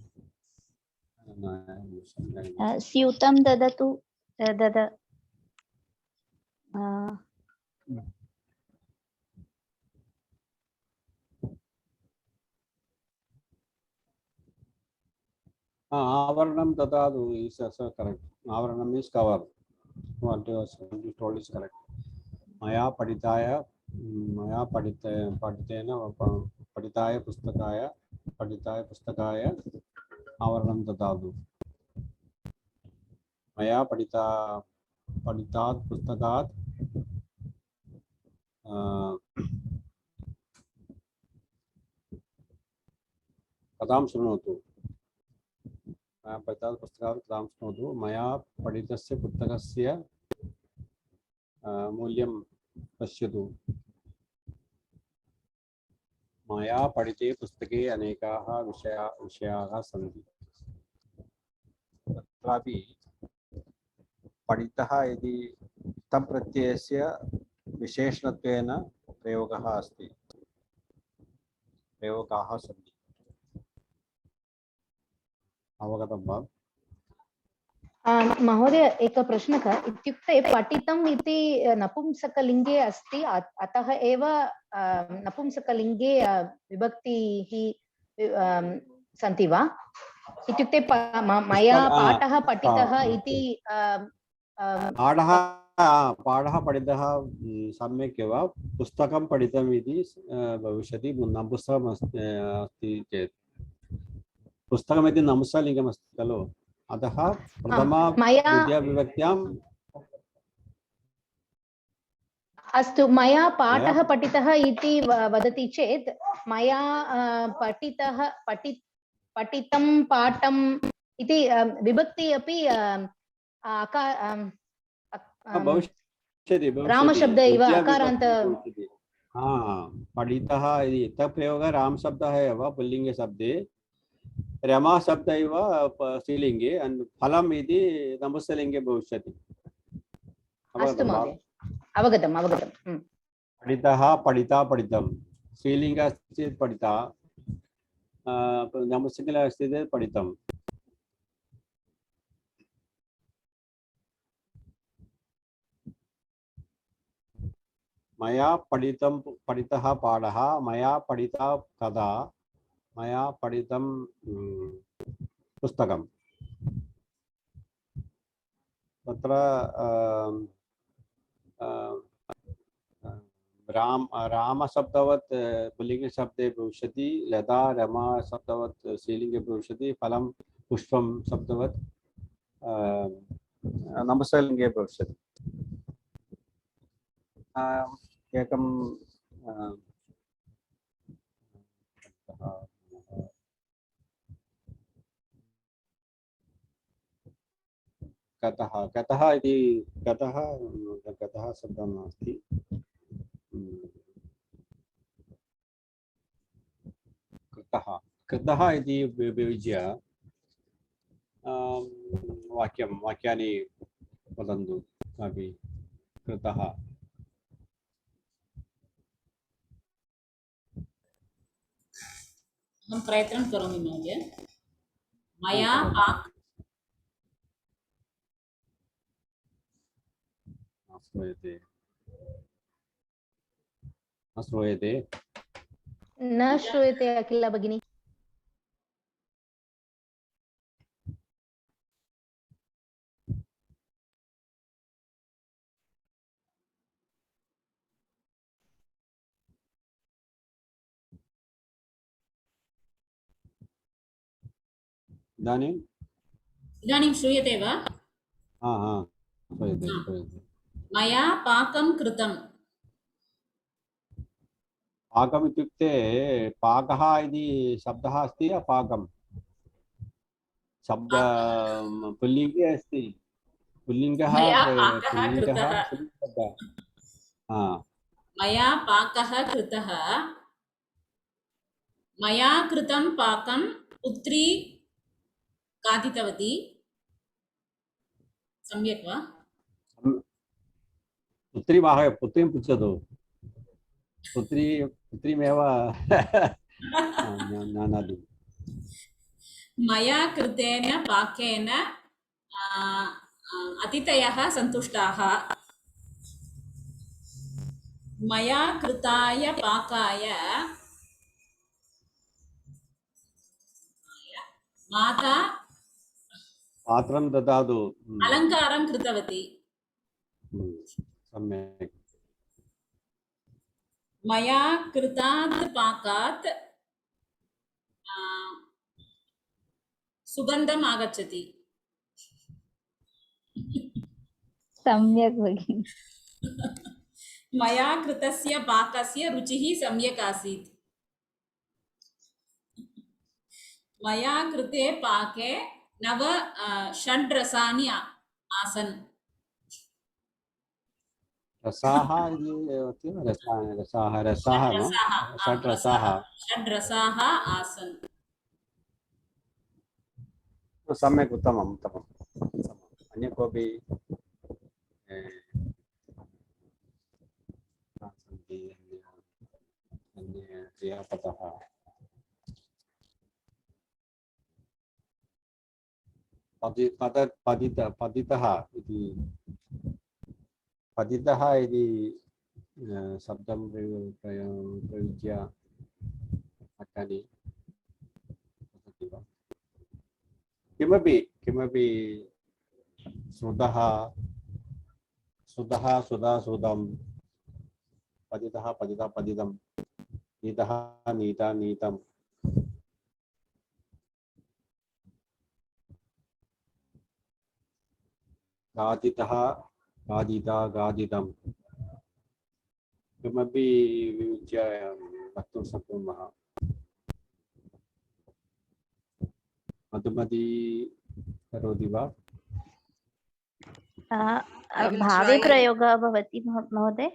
स्यूतं ददतु दद आवरणं ददातु इस् also correct. आवरणं means cover. What you told is correct. मया पठिताय पुस्तकाय आवरणं ददातु। मया पठितात् पुस्तकात् कथां शृणोतु। मया पठितात् पुस्तकात् कथां शृणोतु। मया पठितस्य पुस्तकस्य मूल्यं पश्यतु। मया पठिते पुस्तके अनेकाः विषयाः सन्ति। तत्रापि पठितः इति तप्रत्ययस्य विशेषणत्वेन प्रयोगः अस्ति। प्रयोगाः सन्ति। अवगतं वा? महोदय एकः प्रश्नः इत्युक्ते पठितम् इति नपुंसकलिङ्गे अस्ति अतः एव नपुंसकलिङ्गे विभक्तिः सन्ति वा इत्युक्ते मया पाठः पठितः इति पाठः पठितः सम्यक् एव पुस्तकं पठितम् इति भविष्यति नपुंसकम् अस्ति चेत् पुस्तकमिति नपुंसकलिङ्गम् अस्ति खलु अतः प्रथमा विद्याविभक्त्याम् अस्तु मया पाठः पठितः इति वदति चेत् मया पठितं पाठं इति विभक्ति अपि रामशब्द इव अकारान्त पठितः इति प्रयोगः रामशब्दः एव पुल्लिङ्गे शब्दे रमा शब्द इव स्त्रीलिङ्गे फलम् इति नपुंसकलिङ्गे भविष्यति। अस्तु महोदय अवगतम् पठितः पठिता पठितं स्त्रीलिङ्गे अस्ति चेत् पठिता नपुंसकलिङ्गे अस्ति चेत् पठितम्। मया पठितः पाठः मया पठिता कथा मया पठितं पुस्तकं तत्र रामशब्दवत् पुल्लिङ्गे शब्दे भविष्यति लता रमा शब्दवत् स्त्रीलिङ्गे भविष्यति फलं पुष्पं शब्दवत् नपुंसकलिङ्गे भविष्यति। एकं कतः इति कतः शब्दः नास्ति कृतः इति उपयुज्य वाक्यानि वदन्तु अपि कृतः अहं प्रयत्नं करोमि महोदय। मया श्रूयते न श्रूयते अखिल भगिनी। इदानीं श्रूयते वा? श्रूयते। मया पाकं कृतं। पाकम् इत्युक्ते पाकः इति शब्दः अस्ति या पाकं शब्द पुल्लिङ्गे अस्ति पुल्लिङ्गः मया पाकः पुल्लिङ्गः कृतः स्त्रीशब्दः हा मया पाकः कृतः मया कृतं पाकं पुत्री खादितवती सम्यक् वा पुत्रीं पृच्छतु पुत्रीमेव जानाति मया कृतेन पाकेन अतिथयः सन्तुष्टाः मया कृताय पाकाय माता पात्रं ददातु अलङ्कारं कृतवती सम्यक् मया कृतात् पाकात् सुगन्धम् आगच्छति सम्यक् भगिनि मया कृतस्य पाकस्य रुचिः सम्यक् आसीत् मया कृते पाके 9 रसानि आसन् रसाः इति रसाः न षड् रसाः 6 रसाः आसन् सम्यक् उत्तमम् अन्य कोऽपि सन्ति अन्य क्रियापदः पतितः इति शब्दं प्रयुज्य वाक्यानि वदति वा किमपि सुधा सुदं पतितः पतिता पतितं नीतः नीता नीतं गादितः गादिता गादितं किमपि वियुज्य वक्तुं शक्नुमः मधुमती करोति वा भावे try. प्रयोगः भवति महोदय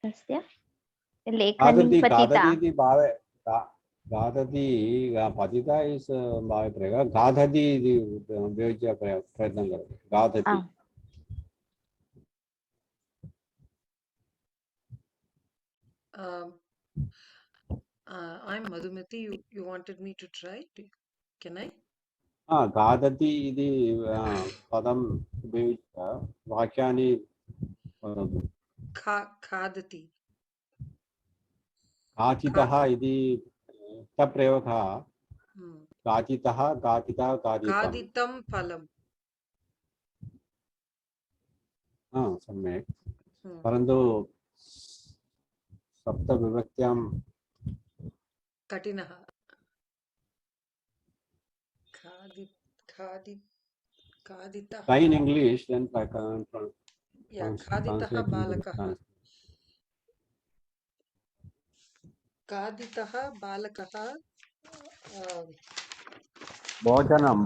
तस्य लेखनी गादति पतिता गादति इति भावे गादति पतिता इस् भावे प्रयोगः गादति इति उपयुज्य प्रयत्नं करोति गादति I'm Madhumati. You wanted me to try? Can I? गादति इति पदम् उपयुज्य वाक्यानि वदतु Khadati. गाचितः इति प्रयोगः गाचितः गाचिता गादितं Khaditam phalam. सम्यक् परन्तु सप्तविभक्त्यां Katinah. Khaditah. try in English then Yeah, khaditah balakah. Khaditah balakah. भोजनं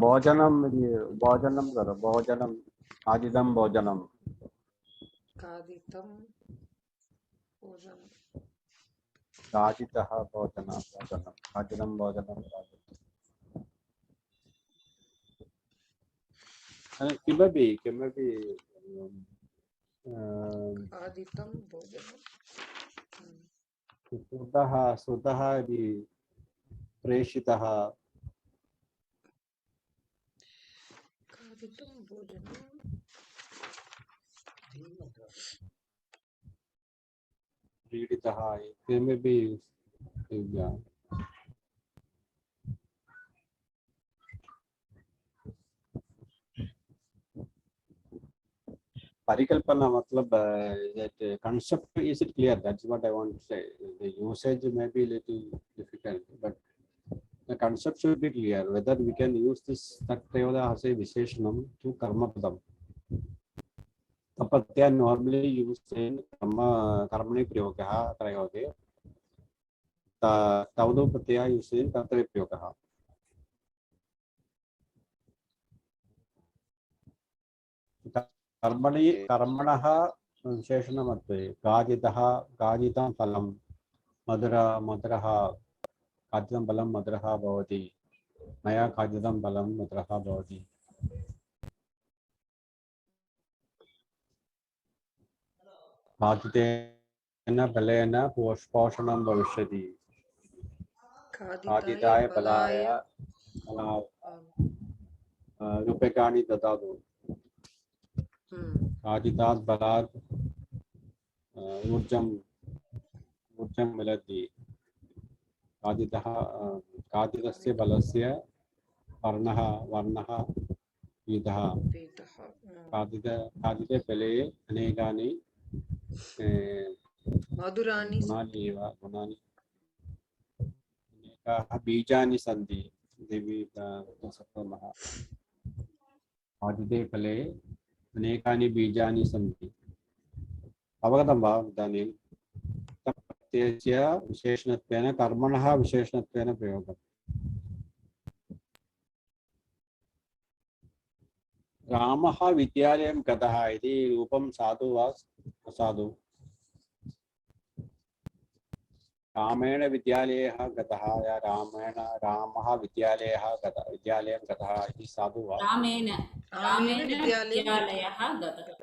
करो भोजनं खादितं भोजनं Khaditam bhojan. खादितः भोजनं खादितं भोजनं किमपि Khaditam bhojanam. सुतः इति प्रेषितः Khaditam bhojanam. क्रीडितः किमपि परिकल्पना मतलब that concept is it clear? That's what I want to say. The usage may be little difficult, but the concept should be clear. Whether we can use this taktayoda as a visheshanam to karma padam. Tapatya normally used in karmani prayogaha trayoge. तवदो प्रत्यय युष्यति कर्तरिप्रयोगः। कर्मणि कर्मणः विशेषणमत्वे खादितः खादितं फलं मधुरः खादितं फलं मधुरः भवति, मया खादितं फलं मधुरः भवति। खादितेन फलेन पोषणं भविष्यति। खादिताय फलाय रूप्यकाणि ददातु। खादितात् फलात् ऊर्जं मिलति। खादितस्य फलस्य वर्णः विधः। खादिते फले अनेकानि मधुराणि गुणानि अनेकाः बीजानि सन्ति। खादिते फले अनेकानि बीजानि सन्ति। अवगतं वा इदानीं? प्रत्ययस्य विशेषणत्वेन कर्मणः विशेषणत्वेन प्रयोगः। रामः विद्यालयं गतः इति रूपं साधु वा असाधु? रामेण विद्यालयः गतः या रामः विद्यालयं गतः इति साधु वा? रामेण विद्यालयः गतः।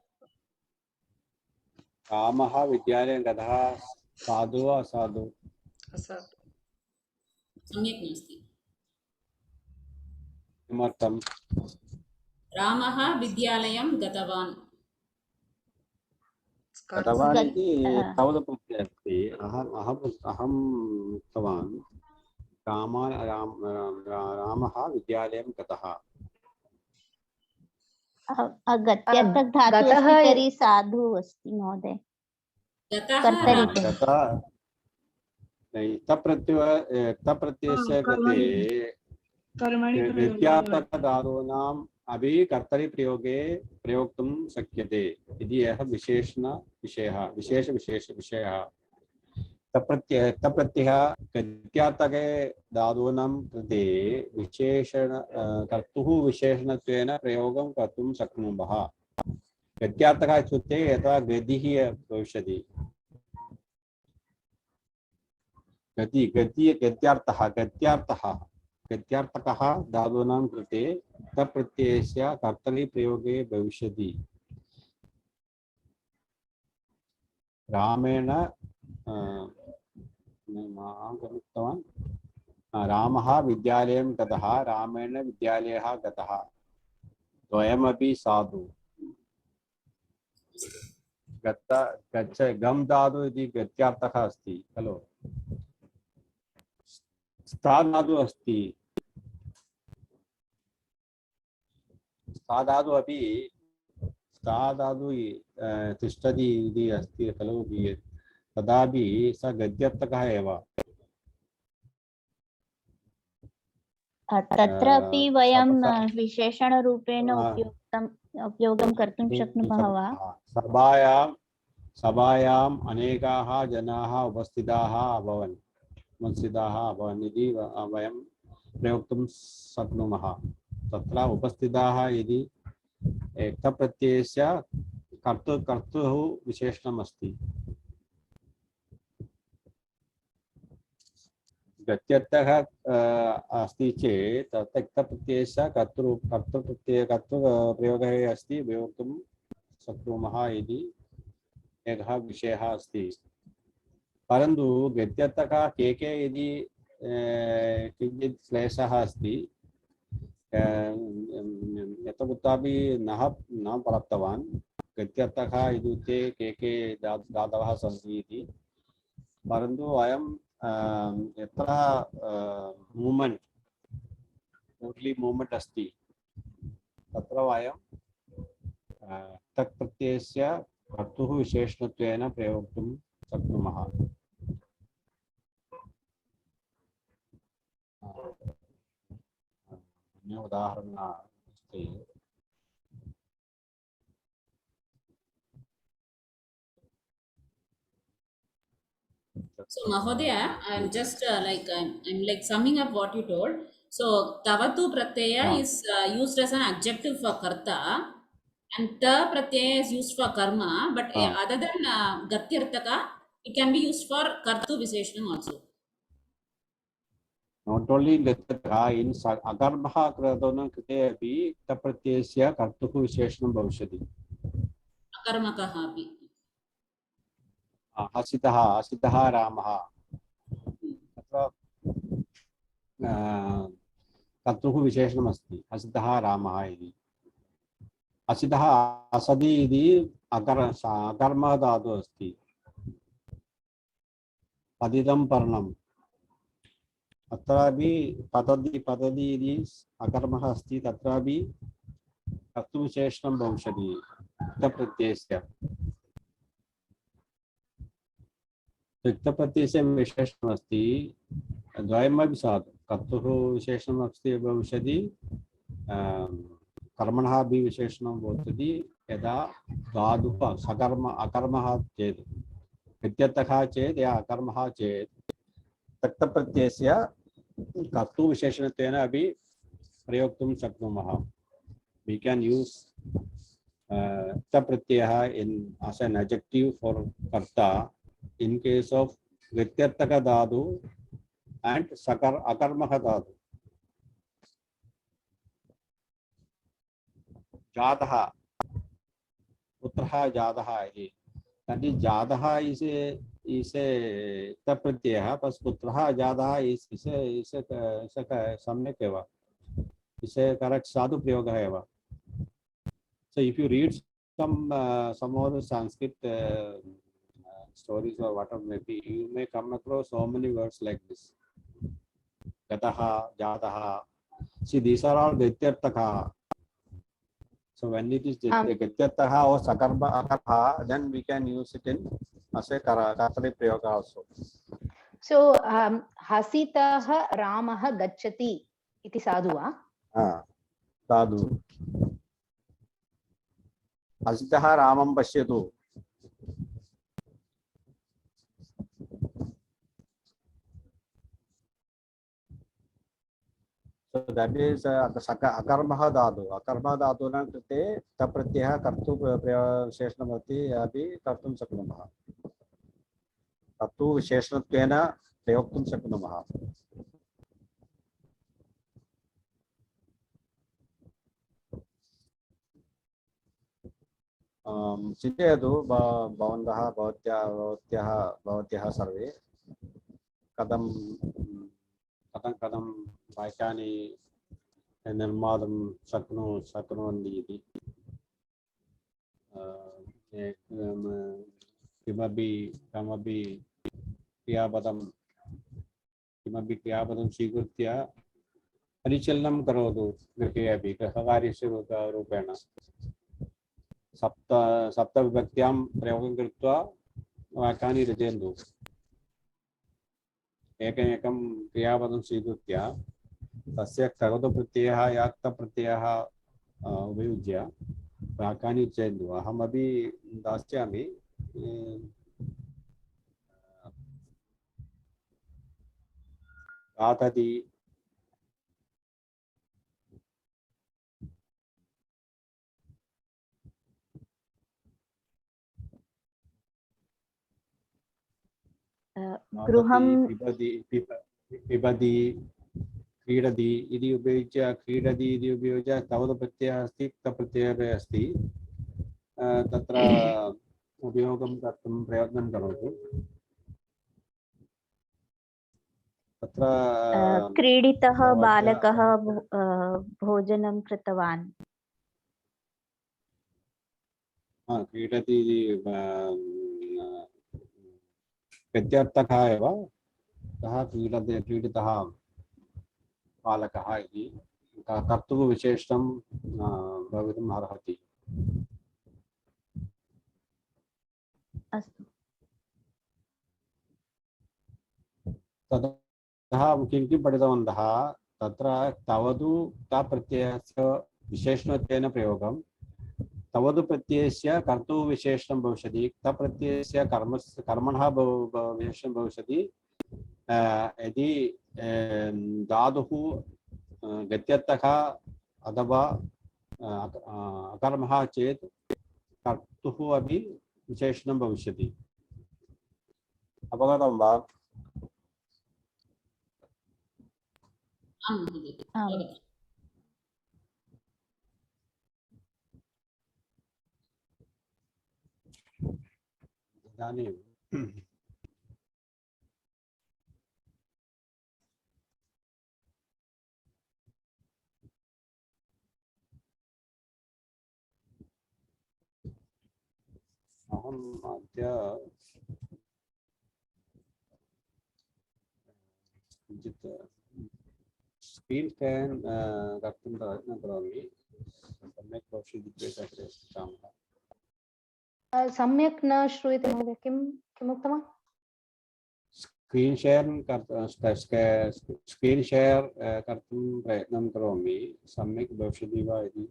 रामः विद्यालयं गतः साधु वा असाधु? असाधु। सम्यक् नास्ति। किमर्थं? रामः विद्यालयं गतवान्। गतवान् इति तवदप्रत्ययः अस्ति। अहम् उक्तवान् रामः विद्यालयं गतः। गत्यर्थक धातु अस्ति तर्हि साधु अस्ति महोदय। तप्रत्ययस्य कृते गत्यार्थकधातूनाम् अपि कर्तरि प्रयोगे प्रयोक्तुं शक्यते इति यः विशेषविशेषः। तप्रत्ययः गत्यार्थके धातूनां कृते कर्तुः विशेषणत्वेन प्रयोगं कर्तुं शक्नुमः। गत्यार्थः इत्युक्ते यथा गतिः भविष्यति। गत्यार्थकः धातूनां कृते तप्रत्ययस्य कर्तरि प्रयोगे भविष्यति। रामेण रामः विद्यालयं गतः, रामेण विद्यालयः गतः, द्वयमपि साधु। गच्छ गम धातु इति गत्यार्थः अस्ति खलु। स्था धातु अस्ति। स्था धातु अपि तिष्ठति इति अस्ति खलु। तदापि स गद्यार्थकः एव। तत्रापि वयं विशेषणरूपेण उपयोगं कर्तुं शक्नुमः वा? सभायाम् अनेकाः जनाः उपस्थिताः अभवन् इति वयं प्रयोक्तुं शक्नुमः। तत्र उपस्थिताः इति एकप्रत्ययस्य कर्तुः विशेषणम् अस्ति। गत्यर्थः अस्ति चेत् त्यक्तप्रत्ययस्य कर्तृप्रयोगः अस्ति, प्रयोक्तुं शक्नुमः इति एकः विषयः अस्ति। परन्तु गत्यर्थः के इति किञ्चित् क्लेशः अस्ति। यत्र कुत्रापि न प्राप्तवान्। गत्यर्थः इत्युक्ते के धातवः सन्ति इति। परन्तु वयं यत्र मूमेण्ट् अस्ति तत्र वयं तत्प्रत्ययस्य कर्तुः विशेषणत्वेन प्रयोक्तुं शक्नुमः। उदाहरणम् अस्ति। So Mahodaya, I'm just I'm like summing up what you told. So tavatu pratyaya Yeah. is used as an adjective for karta, and ta pratyaya is used for karma. But other than gatyartaka, it can be used for kartu visheshanam also. Not only gatyartaka, in agarmah kratona krite api tapratyesya kartuhu visheshanam bhavishyati. Akarmakah api. हसितः हसितः रामः तत्र कर्तुः विशेषणमस्ति हसितः रामः इति हसितः असदि इति अकर्मः धातुः अस्ति पतितं पर्णम् अत्रापि पतति पतति इति अकर्मः अस्ति तत्रापि कर्तुविशेषणं भविष्यति प्रत्ययस्य रिक्तप्रत्ययस्य विशेषणमस्ति द्वयमपि साधु कर्तुः विशेषणमस्ति भविष्यति कर्मणः अपि विशेषणं भवति यदा धातुः सकर्म अकर्मः चेत् प्रत्यर्थः चेत् या अकर्मः चेत् तक्तप्रत्ययस्य कर्तुविशेषणत्वेन अपि प्रयोक्तुं शक्नुमः we can use प्रत्ययः in as an adjective for karta in case of vityartaka dhatu and akarmah dhatu. जातः पुत्रः जातः इति तर्हि जातः is a प्रत्ययः प्लस पुत्रः जातः is सम्यक् एव is a correct साधु प्रयोगः एव. So if you read some of the Sanskrit stories or whatever maybe, you may come across so many words like this. Gataha, Jataha. See, these are all Gatyartaka. So when it is Gatyartaka or Sakarma Akarha, then we can use it in as a Kartari Prayoga also. So Hasitaha Ramaha Gachati iti sadhu. Sadhu. Hasitaha Ramam Pashyatu. So that is akarmah dhatu. Akarmah dhatu na krite tapratyah kartu visheshanamati api kartum shaknumah. Kartu visheshanatena prayoktum shaknumah. चिन्तयतु भवन्तः भवत्यः सर्वे कथं वाक्यानि निर्मातुं शक्नुवन्ति इति कमपि क्रियापदं स्वीकृत्य परिचलनं करोतु गृहे अपि गृहकार्यस्य रूपेण सप्त विभक्त्यां प्रयोगं कृत्वा वाक्यानि रचयन्तु. एकमेकं क्रियापदं स्वीकृत्य तस्य कर्तृप्रत्ययः याक्तप्रत्ययः उपयुज्य वाक्यानि रचयन्तु. अहमपि दास्यामि. गाथति, गृहं पिबति, क्रीडति इति उपयुज्य तवदप्रत्ययः अस्ति, क्तप्रत्ययः अस्ति. तत्र उपयोगं कर्तुं प्रयत्नं करोतु. तत्र क्रीडितः बालकः भोजनं कृतवान्. क्रीडति प्रत्यर्थकः एव. सः क्रीडितः बालकः इति कर्तुः विशेषणं भवितुम् अर्हति. अस्तु. ततः किं पठितवन्तः तत्र तवतु प्रत्ययस्य विशेषणत्वेन प्रयोगं तवदु प्रत्ययस्य कर्तुविशेषणं भविष्यति, तप्रत्ययस्य कर्मणः विशेषणं भविष्यति यदि धातुः गत्यर्थः अथवा अकर्मः चेत् कर्तुः अपि विशेषणं भविष्यति। अवगतं वा? आं महोदय, आम्। अवगतम्। इदानीं अहम् अद्य किञ्चित् स्क्रीन् स्केन् कर्तुं प्रयत्नं करोमि, सम्यक् भविष्यति चेत् अग्रे पश्यामः। सम्यक् न श्रूयते महोदय, किम् उक्तवान्? स्क्रीन् शेर् कर्तुं प्रयत्नं करोमि, सम्यक् भविष्यति वा इति।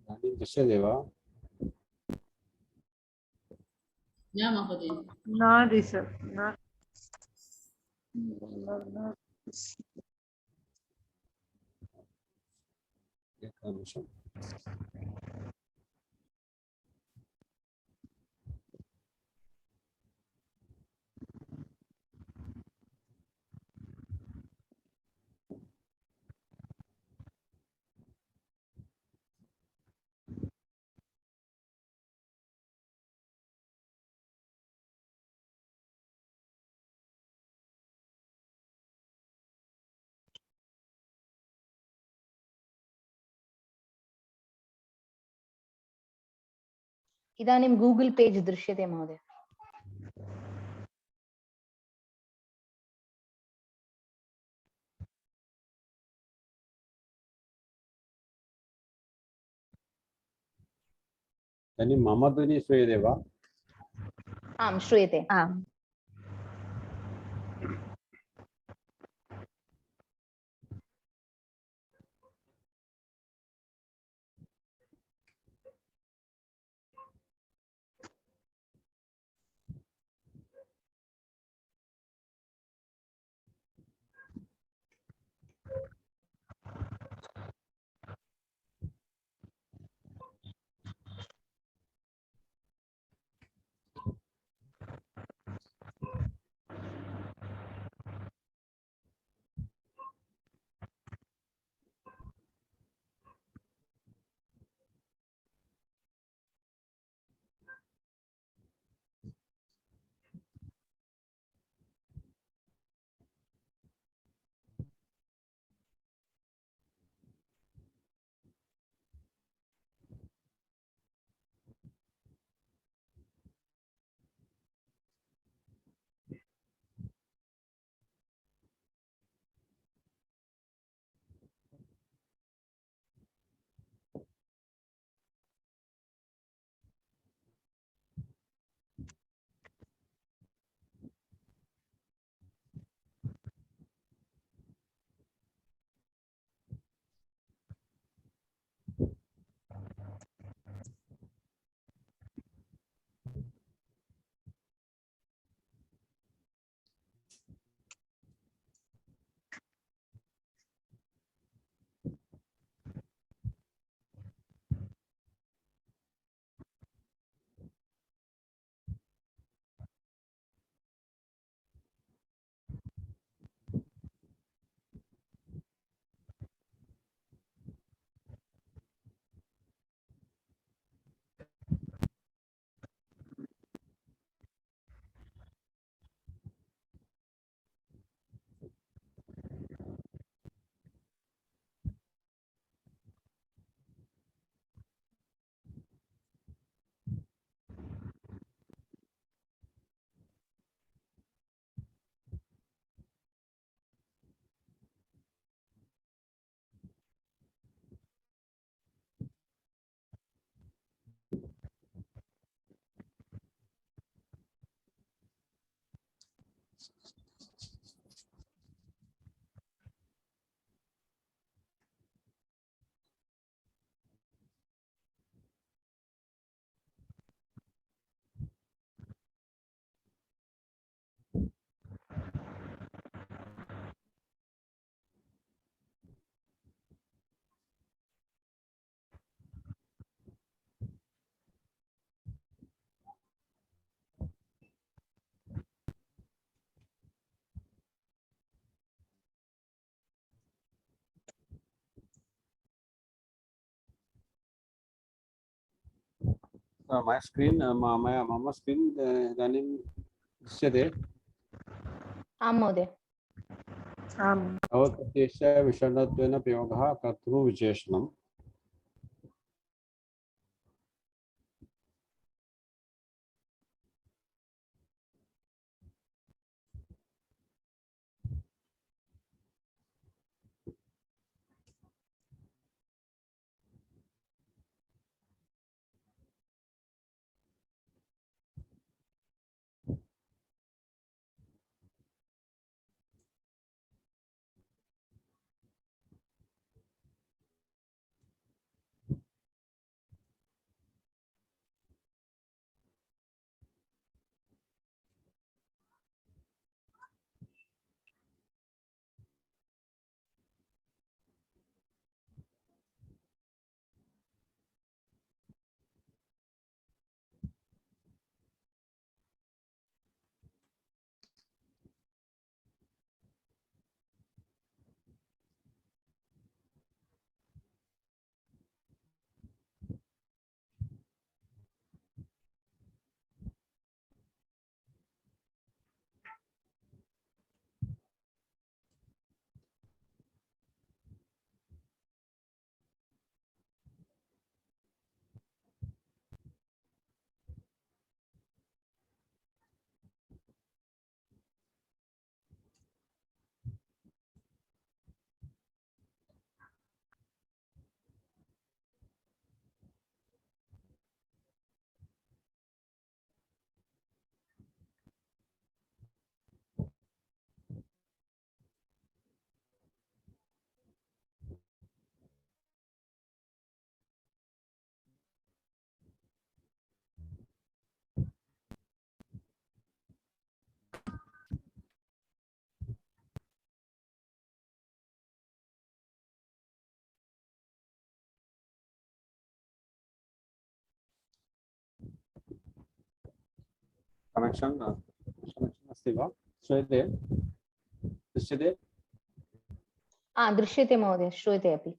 इदानीं दृश्यते वा? न महोदय। Not this, sir. Not. एकनिमिषम्। इदानीं गूगल पेज दृश्यते महोदय। इदानीं मम ध्वनिः श्रूयते वा? आं श्रूयते। आम्। my screen, मम स्क्रीन् इदानीं दृश्यते। आं महोदय। आम्। भवत्यस्य विषण्णत्वेन प्रयोगः कर्तृविशेषणम्। कनेक्शन अस्ति वा? श्रूयते? दृश्यते? दृश्यते महोदय, श्रूयते अपि।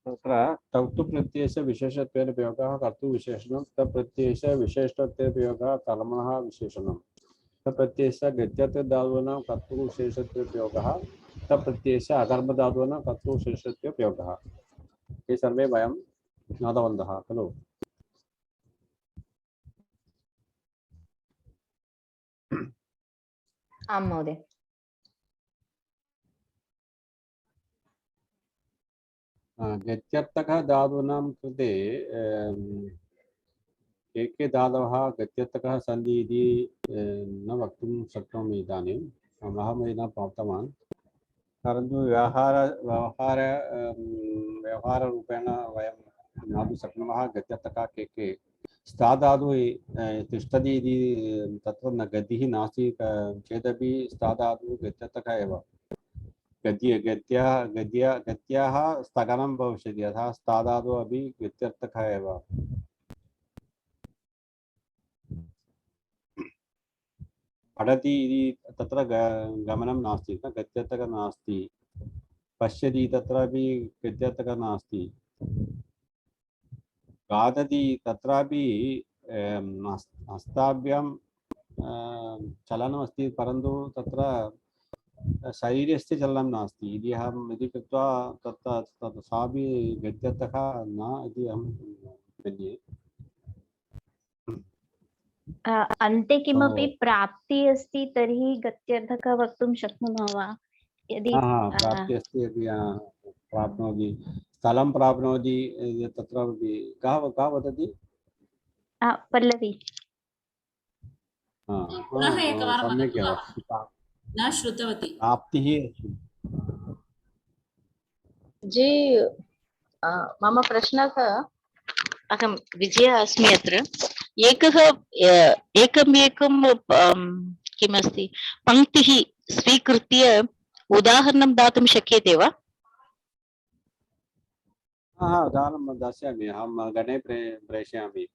तत्र तौ प्रत्ययस्य विशेषत्वेन प्रयोगः कर्तृविशेषणं, तप्रत्ययस्य विशेषत्वेन प्रयोगः कर्मणः विशेषणं, तप्रत्ययस्य गत्यर्थधातूनां कर्तृविशेषत्वेन प्रयोगः, तप्रत्ययस्य अकर्मधातूनां कर्तृविशेषत्वेन प्रयोगः। ये सर्वे वयं ज्ञातवन्तः खलु। आं महोदय। गत्यर्थकः धातूनां कृते के के धातवः गत्यर्थकः सन्ति इति न वक्तुं शक्नोमि इदानीं। अहं न प्राप्तवान्, परन्तु व्यवहाररूपेण वयं ज्ञातुं शक्नुमः गत्यर्थकः के स्थाधातुः तिष्ठति इति तत्र न गतिः नास्ति चेदपि स्थाधातुः गत्यर्थकः एव। गत्याः स्थगनं भविष्यति, अतः स्थाधातुः अपि गत्यर्थकः एव। पठति इति तत्र गमनं नास्ति, गत्यर्थकः नास्ति। पश्यति तत्रापि गत्यर्थकः नास्ति। खादति तत्रापि हस्ताभ्यां चलनमस्ति, परन्तु तत्र शरीरस्य चलनं नास्ति इति अहम् इति कृत्वा तत् सापि गत्यर्थकः न इति अहं मन्ये। अन्ते किमपि प्राप्ति अस्ति तर्हि गत्यर्थकः वक्तुं शक्नुमः वा? यदि प्राप्ति अस्ति यदि प्राप्नोति, स्थलं प्राप्नोति तत्र का वदति? पल्लवी पुनः एकवारं सम्यक् वदतु एव, वा? न श्रुतवती। प्राप्तिः जी मम प्रश्नः, अहं विजया अस्मि अत्र। एकमेकं किमस्ति पङ्क्तिः स्वीकृत्य उदाहरणं दातुं शक्यते वा? उदाहरणं दास्यामि, अहं गणे प्रेषयामि।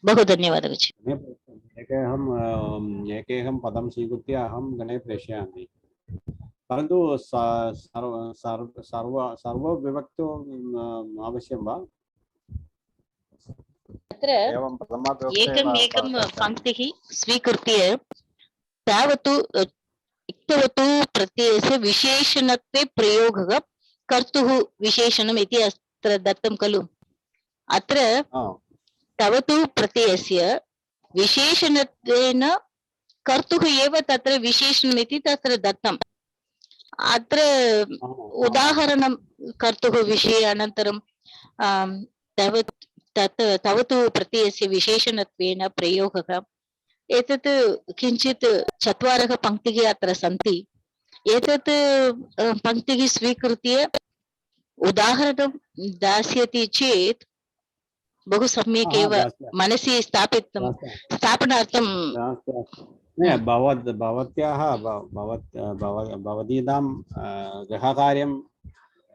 बहु धन्यवादः। एकैकं पदं स्वीकृत्य अहं गणे प्रेषयामि, परन्तु सर्वो विभक्तो आवश्यं वा? अत्र एकमेकं पङ्क्तिः स्वीकृत्य तावत् प्रत्ययस्य विशेषणत्वे प्रयोगः कर्तुः विशेषणम् इति अत्र दत्तं खलु। अत्र तावत् प्रत्ययस्य विशेषणत्वेन कर्तुः एव तत्र विशेषणम् इति तत्र दत्तम्। अत्र उदाहरणं कर्तुः विषये अनन्तरं तावत् प्रत्ययस्य विशेषणत्वेन प्रयोगः, एतत् किञ्चित् चत्वारः पङ्क्तिः अत्र सन्ति। एतत् पङ्क्तिः स्वीकृत्य उदाहरणं दास्यति चेत् बहु सम्यक् एव मनसि स्थापनार्थं। भवतीनां गृहकार्यं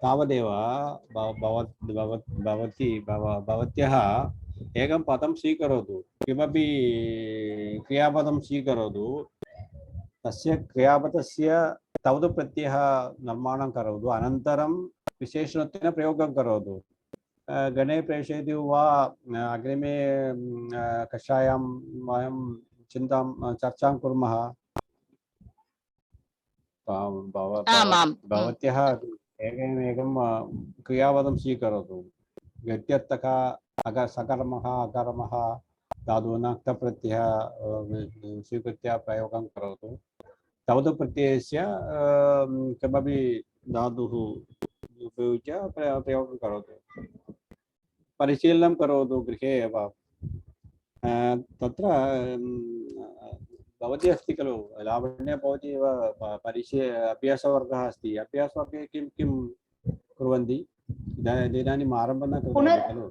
तावदेव। भवत्यः एकं पदं स्वीकरोतु, किमपि क्रियापदं स्वीकरोतु, तस्य क्रियापदस्य तावत् प्रत्ययः निर्माणं करोतु, अनन्तरं विशेषणत्वेन प्रयोगं करोतु। गणे प्रेषयति वा अग्रिमे कक्षायां वयं चर्चां कुर्मः। भवत्यः एकमेकं क्रियापदं स्वीकरोतु, गत्यर्थकः सकर्मः अकर्मः धातूनां क्तप्रत्ययः स्वीकृत्य प्रयोगं करोतु। तावत् प्रत्ययस्य किमपि धातुः उपयुज्य प्रयोगं करोतु, परिशीलनं करोतु गृहे एव। तत्र भवती अस्ति खलु, लावण्य भवती एव अभ्यासवर्गः अस्ति। अभ्यासवर्गे किं किं कुर्वन्ति? इदानीम् आरम्भं न कृतवती खलु?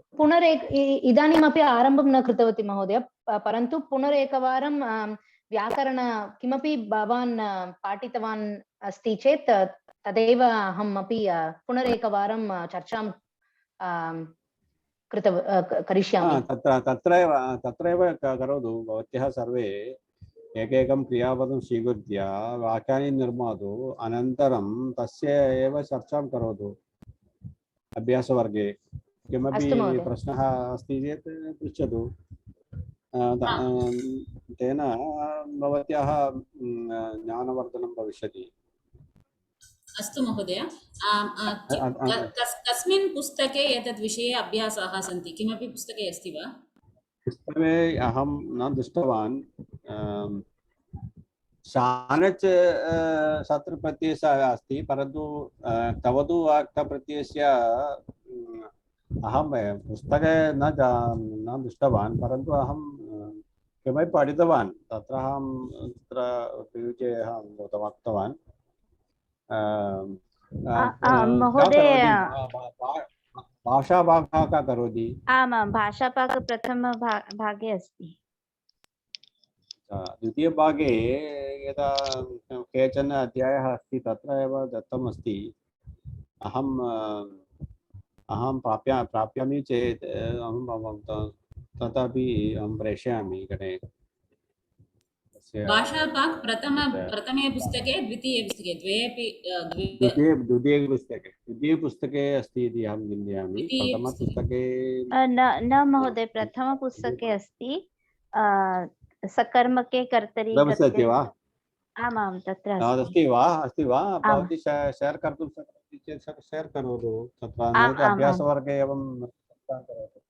इदानीमपि आरम्भं न कृतवती महोदय, परन्तु पुनरेकवारं व्याकरण किमपि भवान् पाठितवान् अस्ति चेत् तदेव अहमपि पुनरेकवारं चर्चां करिष्यामि। तत्रैव करोतु। भवत्यः सर्वे एकैकं क्रियापदं स्वीकृत्य वाक्यानि निर्मातु, अनन्तरं तस्य एव चर्चां करोतु अभ्यासवर्गे। किमपि प्रश्नः अस्ति चेत् पृच्छतु, तेन भवत्याः ज्ञानवर्धनं भविष्यति। अस्तु महोदय, कस्मिन् पुस्तके एतद् विषये अभ्यासाः सन्ति? किमपि पुस्तके अस्ति वा? पुस्तके अहं न दृष्टवान्। शानच् शत्रुप्रत्ययस्य अस्ति, परन्तु तवतु वाक्तप्रत्ययस्य अहं पुस्तके न दृष्टवान्, परन्तु अहं किमपि पठितवान्, तत्र अहं तत्र उपयुज्य अहं उक्तवान्। महोदय भाषाभागः का करोति? आमां भाषाभाग प्रथमभागे अस्ति। द्वितीयभागे यदा केचन अध्यायः अस्ति तत्र एव दत्तमस्ति। अहं प्राप्यामि चेत् तथापि अहं प्रेषयामि गणे। भाषाभाग प्रथमे पुस्तके द्वितीये पुस्तके द्वेपि द्वितीयपुस्तके अस्ति इति अहं चिन्तयामि। प्रथमपुस्तके न महोदय, प्रथमपुस्तके अस्ति सकर्मके कर्तरि अस्ति वा? आमां तत्र अस्ति वा? भवती शेर् कर्तुं शक्नोति चेत् शेर् करोतु। तत्र अभ्यासवर्गे एवं करोतु।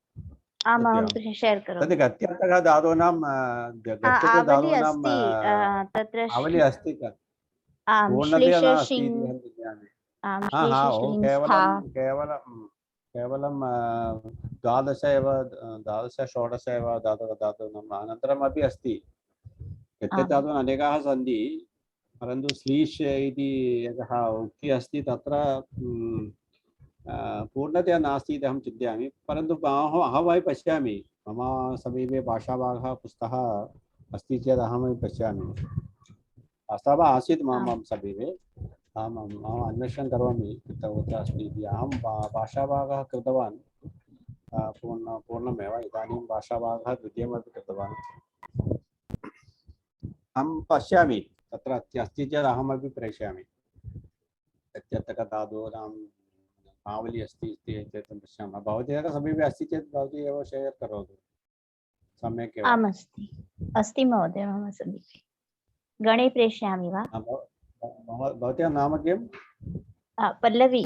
आमां शेर् करोमि। तद् गत्यर्थः धातूनां तत्र आवली अस्ति खलु? आं पूर्णतया श्लेष नास्ति शिङ् इति अहं चिन्तयामि। आं श्लेष श्लिङ् स्था केवलं 12 एव 16 एव धातूनाम् अनन्तरमपि अस्ति। गत्यधातून् अनेकाः सन्ति, परन्तु स्लीश् इति एकः उक्तिः अस्ति, तत्र पूर्णतया नास्ति इति अहं चिन्तयामि। परन्तु अहमपि पश्यामि, मम समीपे भाषाभागः पुस्तकः अस्ति चेत् अहमपि पश्यामि। वास्तवः आसीत् मम समीपे, अहम् अन्वेषणं करोमि कुत्र अस्ति इति। अहं भाषाभागः कृतवान् पूर्णमेव। इदानीं भाषाभागः द्वितीयमपि कृतवान्। अहं पश्यामि, तत्र अस्ति चेत् अहमपि प्रेषयामि। गत्यर्थकधातूनां आवली अस्ति चेत् पश्यामः। भवत्याः समीपे अस्ति चेत् भवती एव शेर् करोतु, सम्यक् एव। आम् अस्ति महोदय, मम समीपे गणे प्रेषयामि वा? भवत्याः नाम किं? पल्लवी।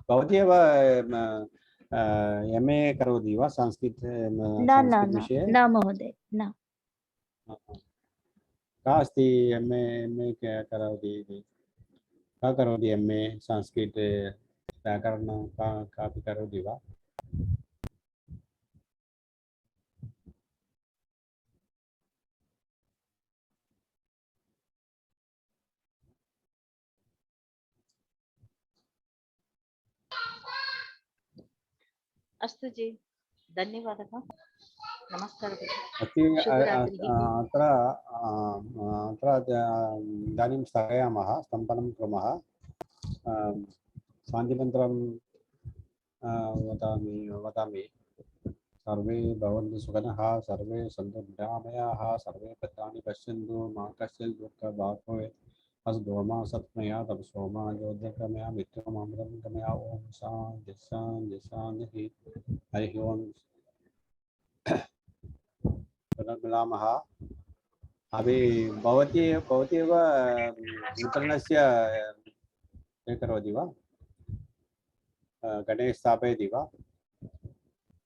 भवती एव MA करोति वा संस्कृतविषये? न महोदय, न। का अस्ति MA करोति इति? का करोति MA संस्कृत व्याकरणं कापि करोति वा? अस्तु जी, धन्यवादः, नमस्कारः। अत्र इदानीं स्थगयामः, स्तम्भनं कुर्मः। शान्तिमन्त्रं वदामि। सर्वे भवन्तु सुखिनः, सर्वे सन्तु निरामयाः, सर्वे भद्राणि पश्यन्तु, मा कश्चित् दुःखभाग् भवेत्। अस्गोमा सत्मया तप सोमा योद्धकमया मित्रमामृतमया। ओम शान्ति शान्ति शान्तिः। हरिः ओम्। पुनर्मिलामः। अभी भवती एव वितरणस्य करोति वा? गणेश स्थापयति वा?